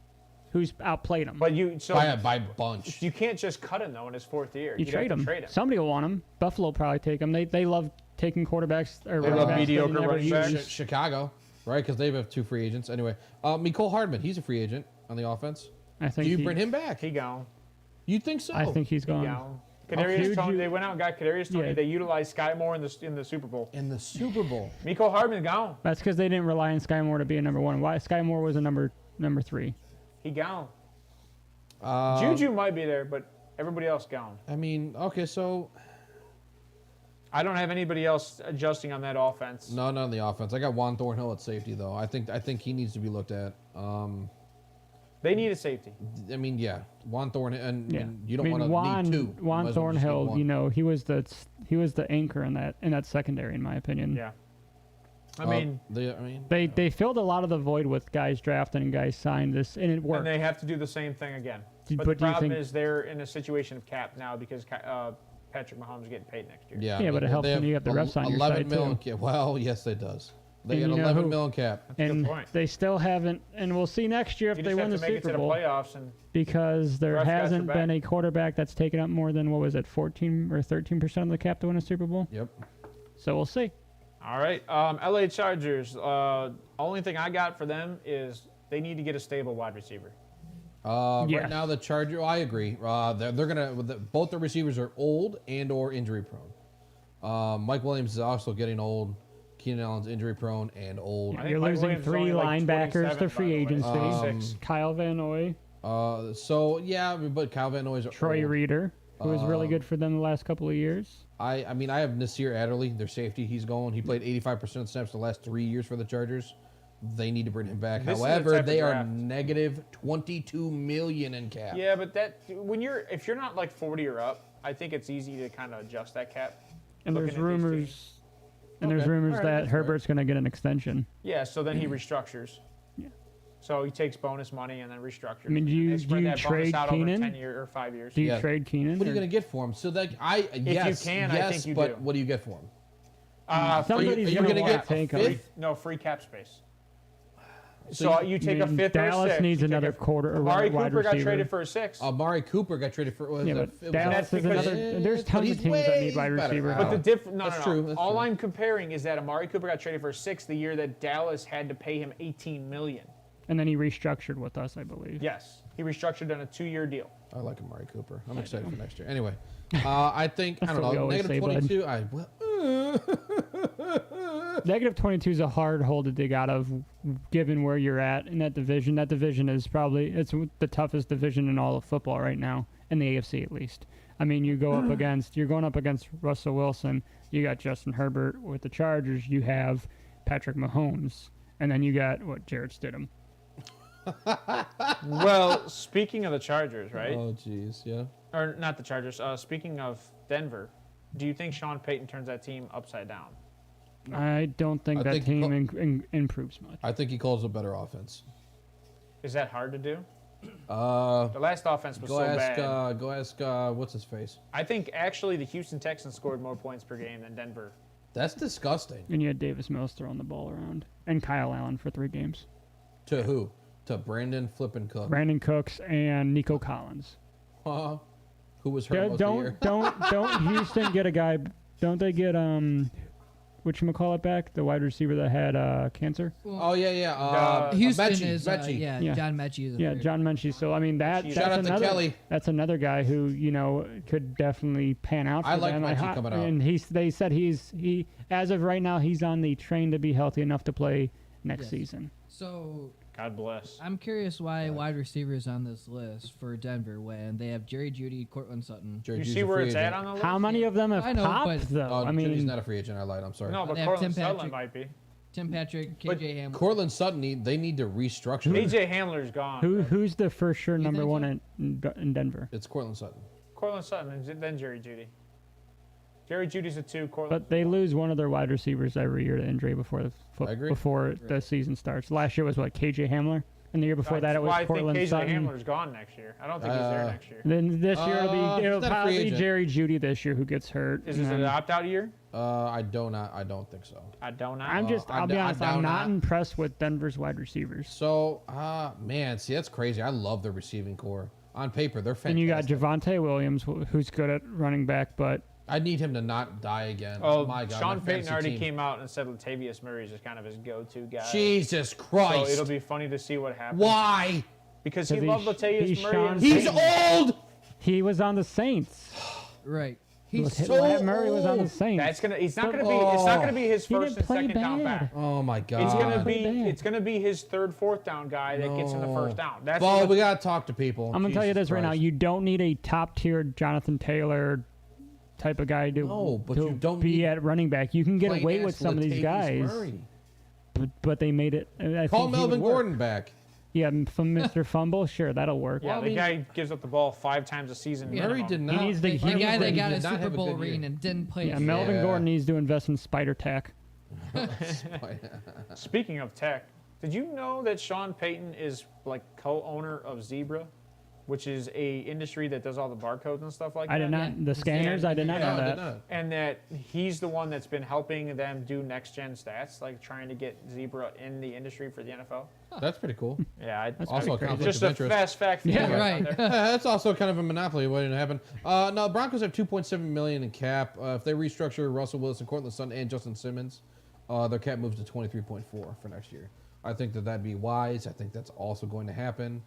who's outplayed him. But you so by bunch. you can't just cut him though in his 4th year. You You'd trade have him. to trade him. Somebody will want him. Buffalo will probably take him. They love taking quarterbacks or They running love backs that mediocre they never running backs. use. Chicago, right? Because they have 2 free agents. Anyway, Mecole Hardman, he's a free agent on the offense. I think Do you bring him back? He gone. You think so? I think he's He gone. gone. Kadarius Juju- Toney. They went out and got Kadarius Toney. Yeah. They utilized Sky Moore in the Super Bowl. in the Super Bowl. Mecole Hardman gone. That's because they didn't rely on Sky Moore to be a number 1. Why Sky Moore was a number 3. He gone. Uh, Juju might be there, but everybody else gone. I mean, okay, so I don't have anybody else adjusting on that offense. no, not on the offense. I got Juan Thornhill at safety though. I think he needs to be looked at. They need a safety. I mean, yeah, Juan Thornhill, and Yeah, you don't want to need 2. Juan Might as well just Thornhill. need one. You know, he was the anchor in that secondary, in my opinion. Yeah. I mean, They filled a lot of the void with guys drafted and guys signed this, and it worked. and they have to do the same thing again. But But do the you problem think- is they're in a situation of cap now because Patrick Mahomes is getting paid next year. yeah, Yeah, but it helps they when you have the refs on your 11 side, million too. cap. Well, yes, it does. They And got you know 11 who- million cap. a good and point. they still haven't, and we'll see next year if You they just win have the to make it to Super the Bowl, playoffs, and because there Russ got your hasn't back. been a quarterback that's taken up more than 14 or 13% of the cap to win a Super Bowl. Yep. So we'll see. all right. LA Chargers. Only thing I got for them is they need to get a stable wide receiver. Right Yes. now, the Charger. I agree. They're gonna. Both the receivers are old and/or injury prone. Mike Williams is also getting old. Keenan Allen's injury prone and old. I think You're Mike losing Williams is 3 only like linebackers 27, to free by the way. agency. 26. Kyle Van Noy, So yeah, but Kyle Van Noy's Troy old. Reader, who was really good for them the last couple of years. I mean, I have Nasir Adderley, their safety. He's going. He played 85% of snaps the last 3 years for the Chargers. They need to bring him back. This is the However, type of they are draft. negative 22 million in cap. Yeah, but if you're not like 40 or up, I think it's easy to kind of adjust that cap. And looking there's at these teams. rumors. And there's Okay. rumors All right, that that's fair. Herbert's going to get an extension. Yeah, so then he restructures. Yeah. So he takes bonus money and then restructures. I mean, do you- They spread do you that bonus trade out over Keenan? 10 years or 5 years. Do you Yeah. trade Keenan? What are you or- going to get for him? So that yes, can, I yes, think you but do. what do you get for him? Somebody's are you gonna gonna want get to take a him. fifth? No, free cap space. So So you take a fifth or a Dallas sixth. needs you take another a- quarter or Amari wide Cooper got receiver. traded for a sixth. Amari Cooper got traded for. Yeah, but Dallas is because- another. There's But tons he's of teams that need way wide better. receiver. But the no, That's no, true, no. that's All true. I'm comparing is that Amari Cooper got traded for a sixth the year that Dallas had to pay him $18 million. And then he restructured with us, I believe. Yes, he restructured on a 2-year deal. I like Amari Cooper. I'm excited for next year. Anyway, I think I That's don't what we know. always Negative say, bud. 22. Negative 22 is a hard hole to dig out of, given where you're at in that division. That division is probably the toughest division in all of football right now, in the AFC at least. I mean, you're going up against Russell Wilson. You got Justin Herbert with the Chargers. You have Patrick Mahomes, and then you got Jarrett Stidham. Well, speaking of the Chargers, right? Oh, jeez, yeah. Or not the Chargers. Speaking of Denver, do you think Sean Payton turns that team upside down? I don't think I that think team improves much. I think he calls a better offense. Is that hard to do? Uh, The last offense was go so ask. bad. Go ask. What's his face? I think actually the Houston Texans scored more points per game than Denver. That's disgusting. And you had Davis Mills throwing the ball around, and Kyle Allen for 3 games. To who? To Brandon Flippin' Cook. Brandon Cooks and Nico Collins. Who was hurt most of the year. Don't Houston get a guy? Don't they get whatchamacallit back? The wide receiver that had cancer. Oh yeah. Houston Mechie, is Mechie. Yeah. John Mechie is a Yeah, third. John Menchie. So I mean Shout that's out to another Kelly. that's another guy who could definitely pan out for I like them. Menchie coming out. And they said he as of right now he's on the train to be healthy enough to play next Yes. season. So God bless. I'm curious why wide receivers on this list for Denver when they have Jerry Judy, Cortland Sutton. Jerry You Judy's see a where free it's agent. at on the list? How many of them have I know, popped but- though? Oh, I Judy's mean, not a free agent. I lied. I'm sorry. No, but They have Cortland Tim Sutherland Patrick. might be. Tim Patrick, KJ Hamler. Cortland Sutton, they need to restructure. KJ Hamler's gone. Who's the for sure number think one in Denver? It's Cortland Sutton. Cortland Sutton and then Jerry Jeudy. Jerry Judy's a 2. Cortland. But they lose one of their wide receivers every year to injury before I agree. the season starts. Last year was what, KJ Hamler, and the year before that it was I Cortland think KJ Sutton. Hamler's gone next year. I don't think he's there next year. Then this year it'll is that a free probably be agent? Jerry Jeudy this year who gets hurt. Is this and an then- opt-out year? I don't think so. I don't know. I'll be honest, I'm not impressed with Denver's wide receivers. So, man, see, that's crazy. I love the receiving core. On paper, they're fantastic. And you got Javonte Williams, who's good at running back, but I need him to not die again. Oh, my God, Sean my Payton fantasy already team. came out and said Latavius Murray is just kind of his go-to guy. Jesus So Christ. it'll be funny to see what happens. Why? Because he 'Cause loved Latavius he's Murray. Sean and He's Payton. old. he was on the Saints. Right. He's Lat- so Lat Murray was on the old. Saints. It's not gonna be. It's not gonna be his He first didn't and play second down bad. back. Oh my God. It's gonna Play be. bad. It's gonna be his 3rd, 4th down guy that gets in the first down. That's Well, what we gotta talk to people. I'm gonna tell you Jesus this right now: Christ. you don't need a top tier Jonathan Taylor type of guy to, No, but to you don't be need at running back. You can get Plain away ass with some of these Latavius guys, Murray. but they made it. I Call think he Melvin would work. Gordon back. Yeah, from Mr. Fumble, sure, that'll work. Yeah, Well, I the mean- guy gives up the ball 5 times a season. Murray minimum. did not. needs to- The he guy needs that to- got a did not have Super a Bowl good year. ring and didn't play. Yeah, shit. Melvin Yeah. Gordon needs to invest in spider tack. Speaking of tech, did you know that Sean Payton is like co-owner of Zebra, which is a industry that does all the barcodes and stuff like that? I did not. The scanners, I did not Yeah, know I that. did not. And that he's the one that's been helping them do next gen stats, like trying to get Zebra in the industry for the NFL. That's pretty cool. Yeah, That's Also a pretty crazy. conflict just of a interest. fast fact. for you Yeah, guys out right. there. Yeah, that's also kind of a monopoly waiting to happen. No, Broncos have $2.7 million in cap. If they restructure Russell Wilson, Cortland Sutton, and Justin Simmons, their cap moves to 23.4 for next year. I think that'd be wise. I think that's also going to happen.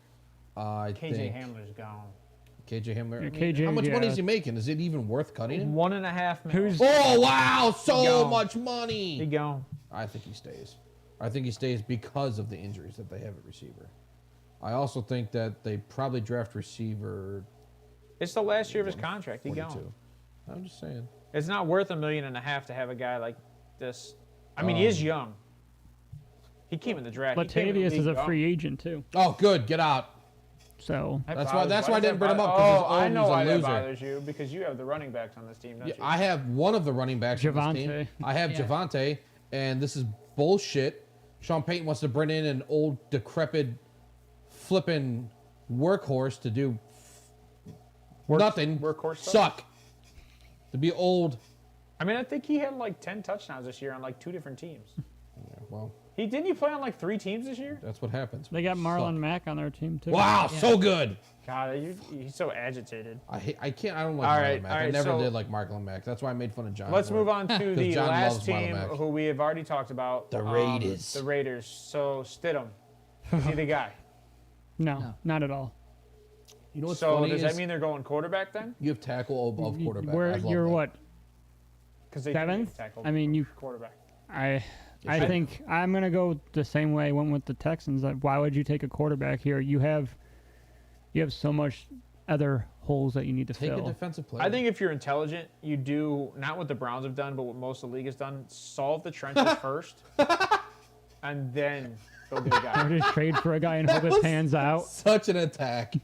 I KJ think Hamler's gone. KJ Hamler. Yeah, I mean, KJ, how much money yeah. is he making? Is it even worth cutting him? $1.5 million. Who's Oh wow, so Gone. much He money. gone. I think he stays. I think he stays because of the injuries that they have at receiver. I also think that they probably draft receiver It's the last year of his contract. He 42. gone. I'm just saying. It's not worth $1.5 million to have a guy like this. I mean, he is young. He came in the draft. He came in the Latavius is league a young. free agent too. Oh, good. Get out. So That That's bothers- why I does didn't that bring him bother- up, 'cause he's Oh, I old, know he's a why that loser. bothers you, because you have the running backs on this team, don't Yeah, you? I have one of the running backs on this Javonte. team. I have Yeah. Javonte, and this is bullshit. Sean Payton wants to bring in an old, decrepit, flipping workhorse to do nothing. workhorse stuff? Suck. To be old. I mean, I think he had like 10 touchdowns this year on like 2 different teams. Yeah, well, Didn't he play on like 3 teams this year? that's what happens. they got Marlon Suck. Mack on their team too. Wow, so good. God, he's so agitated. I don't like All Marlon right, Mack. all I right, never so- did like Marlon Mack. That's why I made fun of John. Let's for it. move on to the John last loves Marlon team Mack. who we have already talked about. The Raiders. The Raiders. So Stidham, is he the guy? No, not at all. You know what's So funny does is that mean they're going quarterback then? you have tackle above quarterback. I Where love you're that. what? Because they Seventh? tackle I mean, you. quarterback. I should. think I'm gonna go the same way I went with the Texans. Like, why would you take a quarterback here? You have so much other holes that you need to Take a fill. defensive player. I think if you're intelligent, you do not what the Browns have done, but what most of the league has done: solve the trenches first, and then go get a Or guy. just trade for a guy and hope it pans out. such an attack.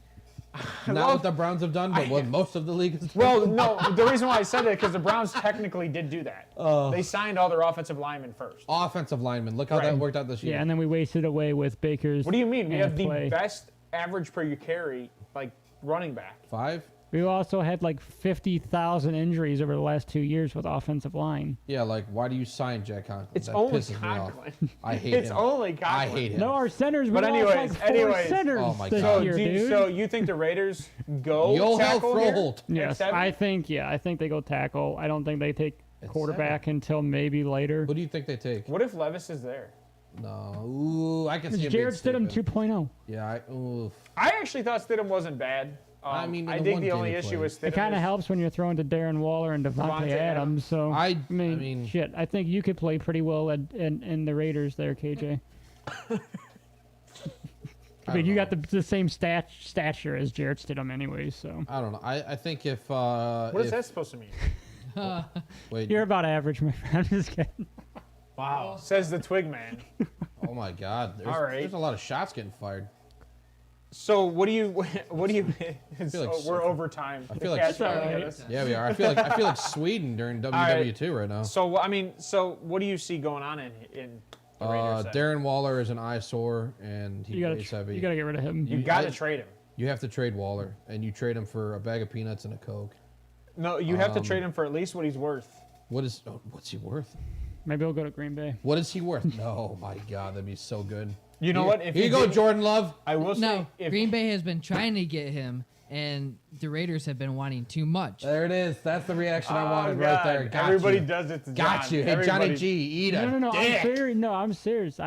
Not what the Browns have done, but what most of the league has done. Well, no, the reason why I said that because the Browns technically did do that. They signed all their offensive linemen first. Offensive lineman. Look how Right. that worked out this year. Yeah, and then we wasted away with Baker's. What do you mean? We and have the play. best average per carry, like running back. 5? We also had like 50,000 injuries over the last 2 years with offensive line. Yeah, like why do you sign Jack Conklin? It's that only pisses me off. Conklin. I hate It's him. only Conklin. I hate him. No, our centers. But we anyways, lost like 4 centers Oh my this God. year, Do you- dude. so you think the Raiders go Joel tackle here? Froholt. at Yes, 7? I think they go tackle. I don't think they take At quarterback until maybe later. Who do you think they take? What if Levis is there? No. Ooh, I can It's see him Jared being Stidham stupid. 2.0. Yeah, oof. I actually thought Stidham wasn't bad. I mean, in I the think one the game only he issue played. with Stidham It kind of is- helps when you're throwing to Darren Waller and Devontae Devontae Adams. So I mean, shit. I think you could play pretty well in the Raiders there, KJ. I mean, you got the same stature as Jared Stidham anyway, so I don't know. I think if What is that supposed to mean? wait, you're about average, my friend. I'm just kidding. Wow. Says the Twig Man. Oh my God. There's, All right. there's a lot of shots getting fired. So what do you? like we're over time. I feel The like cat's all yelling at right. us. Yeah, we are. I feel like Sweden during WW2 right now. So I mean, so what do you see going on in the Raiders side? Darren Waller is an eyesore, and he You plays heavy. gotta get rid of him. You got to trade him. You have to trade Waller, and you trade him for a bag of peanuts and a Coke. No, you have to trade him for at least what he's worth. What's he worth? Maybe he'll go to Green Bay. What is he worth? No, my God, that'd be so good. You know what? If Here you he go, didn't- Jordan Love. I will say, No, if Green Bay has been trying to get him, and the Raiders have been wanting too much. There it is. That's the reaction I Oh, wanted God. right there. Got Everybody you. does it to Got John. you. Hey, Johnny Everybody- G, eat a No, dick. I'm serious. No, I'm serious.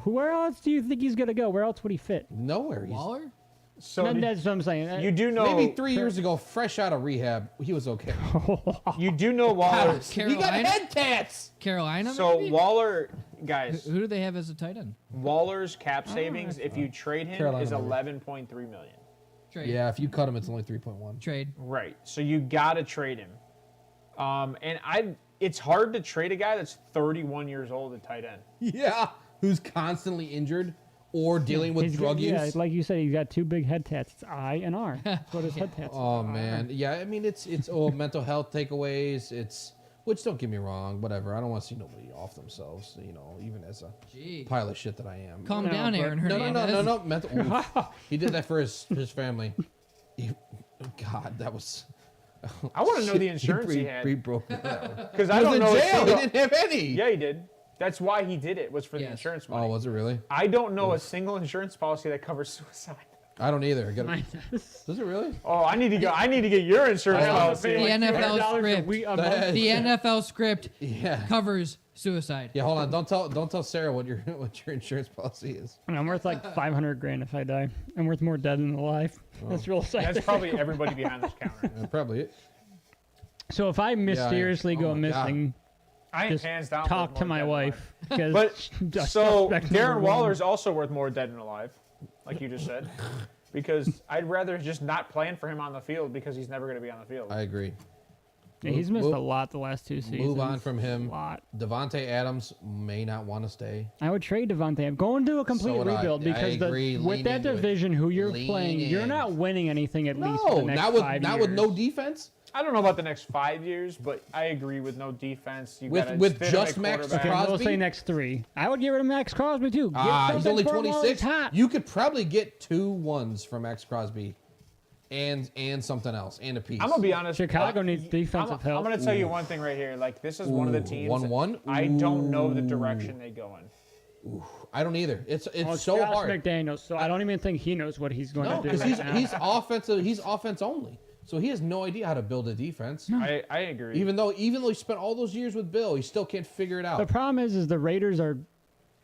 Where else do you think he's gonna go? Where else would he fit? Nowhere. He's, Waller? So That's what I'm saying. you do know maybe 3 years ago, fresh out of rehab, he was okay. You do know Waller. He got Carolina? head tats. Carolina? So maybe? Waller, guys, Who do they have as a tight end? Waller's cap savings, if you trade him, Carolina, is maybe. 11.3 million. Trade. Yeah, if you cut him, it's only 3.1. Trade. Right. So you gotta trade him. It's hard to trade a guy that's 31 years old at tight end. Yeah, who's constantly injured or dealing with drug use. Yeah, like you said, he's got two big head tats. It's I and R. That's what his head tats. Oh man, yeah. I mean, it's mental health takeaways. Which don't get me wrong, whatever. I don't want to see nobody off themselves. Even as a Gee. pile of shit that I am. Calm No, down, but- Aaron No, Hernandez. mental. Oof. He did that for his family. God, that was. I want to know the insurance he He had. broke it down. Because He I was don't in know. a jail. He single- didn't have any. Yeah, he did. That's why he did it, was for the Yes. insurance Oh, money. was it really? I don't know a single insurance policy that covers suicide. I don't either. Mine does. Does it really? Oh, I need to go. I need to get your insurance Oh, policy. The NFL $200 a script. week- a month. That- The NFL script Yeah. covers suicide. Yeah. Hold on. Don't tell Sarah what your insurance policy is. And I'm worth like 500 grand if I die. I'm worth more dead than alive. That's real sad. That's probably everybody behind this counter. Probably it. So if I mysteriously Oh go my God. missing, I ain't just hands down. talk worth to more my dead than wife. alive. Because But so suspect number Darren one. Waller's also worth more dead than alive, like you just said, because I'd rather just not plan for him on the field because he's never going to be on the field. I agree. Yeah, he's missed Move- a lot the last two seasons. Move on from him. A lot. Devontae Adams may not want to stay. I would trade Devontae. I'm going to a complete So would I. rebuild I because agree. with Lean that into it. division, who you're Lean playing, you're in. not winning anything at least for No, the next not with 5 not years. with no defense. I don't know about the next 5 years, but I agree with no defense. You With- gotta with fit him just at Max quarterback. Okay, we'll Crosby? say next 3. I would get rid of Max Crosby too. Get He's something only for him while 26. he's hot. You could probably get 2 ones from Max Crosby, and something else, and a piece. I'm gonna be honest. Chicago needs defensive help. I'm gonna tell you one thing right here. Like this is one of the teams. 1-1? I don't know the direction they go in. I don't either. It's Well, it's so Josh hard. McDaniels, so I don't even think he knows what he's going No, to do. because right he's now. offensive. He's offense only, so he has no idea how to build a defense. I agree. Even though he spent all those years with Bill, he still can't figure it The out. problem is the Raiders are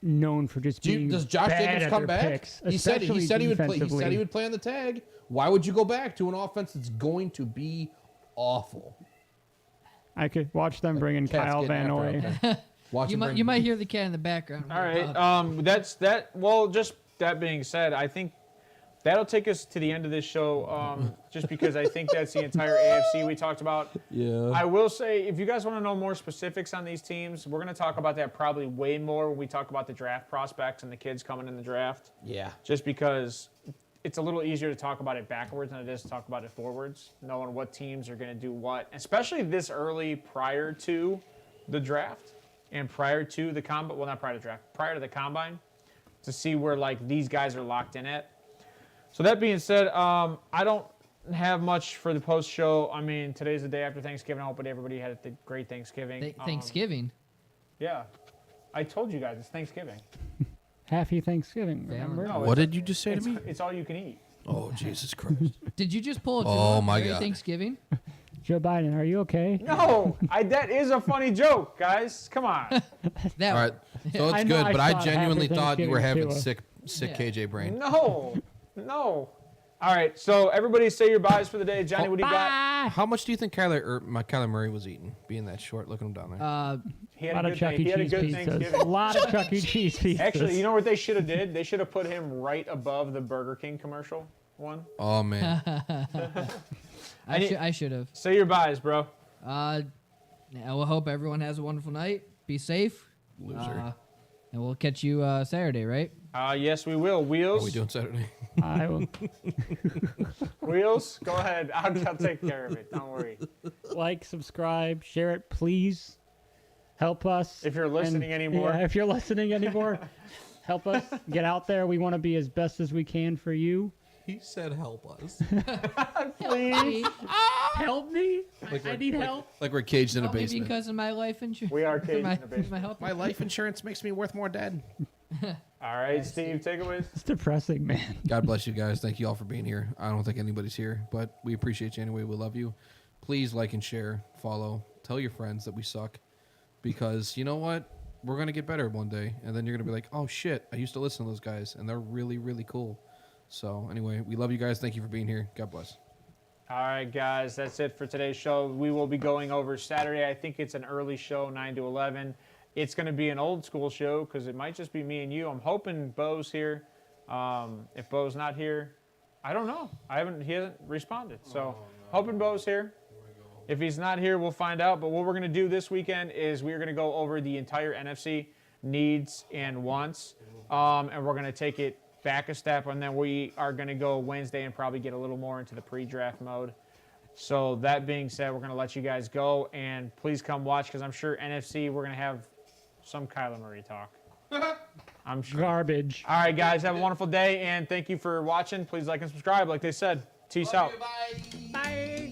known for just being Does Josh bad Jacobs at come their back? picks, He said especially he would play. He defensively. said he would play on the tag. Why would you go back to an offense that's going to be awful? I could watch them bring in Cat's Kyle getting Van after Noy. it, okay. Watch You him might bring- you might hear the cat in the background. All right. That's that. Well, just that being said, I think that'll take us to the end of this show. Just because I think that's the entire AFC we talked about. Yeah. I will say, if you guys want to know more specifics on these teams, we're going to talk about that probably way more when we talk about the draft prospects and the kids coming in the draft. Yeah. Just because it's a little easier to talk about it backwards than it is to talk about it forwards, knowing what teams are going to do what, especially this early prior to the draft and prior to the combine. Well, not prior to the draft, prior to the combine, to see where like these guys are locked in at. So that being said, I don't have much for the post show. I mean, today's the day after Thanksgiving. I hope that everybody had a great Thanksgiving. Thanksgiving. Yeah, I told you guys it's Thanksgiving. Happy Thanksgiving, remember? No, What it's- did you just say to me? It's all you can eat. Oh Jesus Christ. Did you just pull a Oh, my Merry God. Thanksgiving? Joe Biden, are you okay? No, that is a funny joke, guys. Come on. That All right. So I it's know good, I but I saw it genuinely happen thought you were having Thanksgiving, sick Yeah. KJ brain. No. All right, so everybody say your byes for the day. Johnny, what do you got? How much do you think Kyler Murray was eating, being that short? Look at him down there. He A had lot of Chuck E. he had a Cheese good pizzas. A Thanksgiving. lot of Chuck E. Cheese pizzas. Actually, you know what they should have did? They should have put him right above the Burger King commercial one. Oh man. I should have. Say your byes, bro. I will hope everyone has a wonderful night. Be safe. Loser. And we'll catch you Saturday, right? Yes, we will. What are Wheels. we doing Saturday? I will Wheels, go ahead. I'll take care of it. Don't worry. like, subscribe, share it, please. Help us. If you're listening anymore. Yeah, if you're listening anymore, help us get out there. We want to be as best as we can for you. He said help us. Please help me. I need help. Like we're caged in a Help me basement. because of my life insurance. We are caged my, in a basement. My health. My life insurance makes me worth more dead. All right, Steve, takeaways. It's depressing, man. God bless you guys. Thank you all for being here. I don't think anybody's here, but we appreciate you anyway. We love you. Please like and share, follow, tell your friends that we suck, because you know what? We're gonna get better one day, and then you're gonna be like, oh shit, I used to listen to those guys, and they're really, really cool. So anyway, we love you guys. Thank you for being here. God bless. All right, guys, that's it for today's show. We will be going over Saturday. I think it's an early show, 9 to 11. It's going to be an old school show because it might just be me and you. I'm hoping Bo's here. If Bo's not here, I don't know. He hasn't responded. So hoping Bo's here. If he's not here, we'll find out. But what we're going to do this weekend is we're going to go over the entire NFC needs and wants, and we're going to take it back a step, and then we are going to go Wednesday and probably get a little more into the pre-draft mode. So that being said, we're going to let you guys go, and please come watch because I'm sure NFC, we're going to have some Kyler Murray talk. I'm sure. Garbage. All right, guys, have a wonderful day, and thank you for watching. Please like and subscribe, like they said. Peace out. Bye. Bye.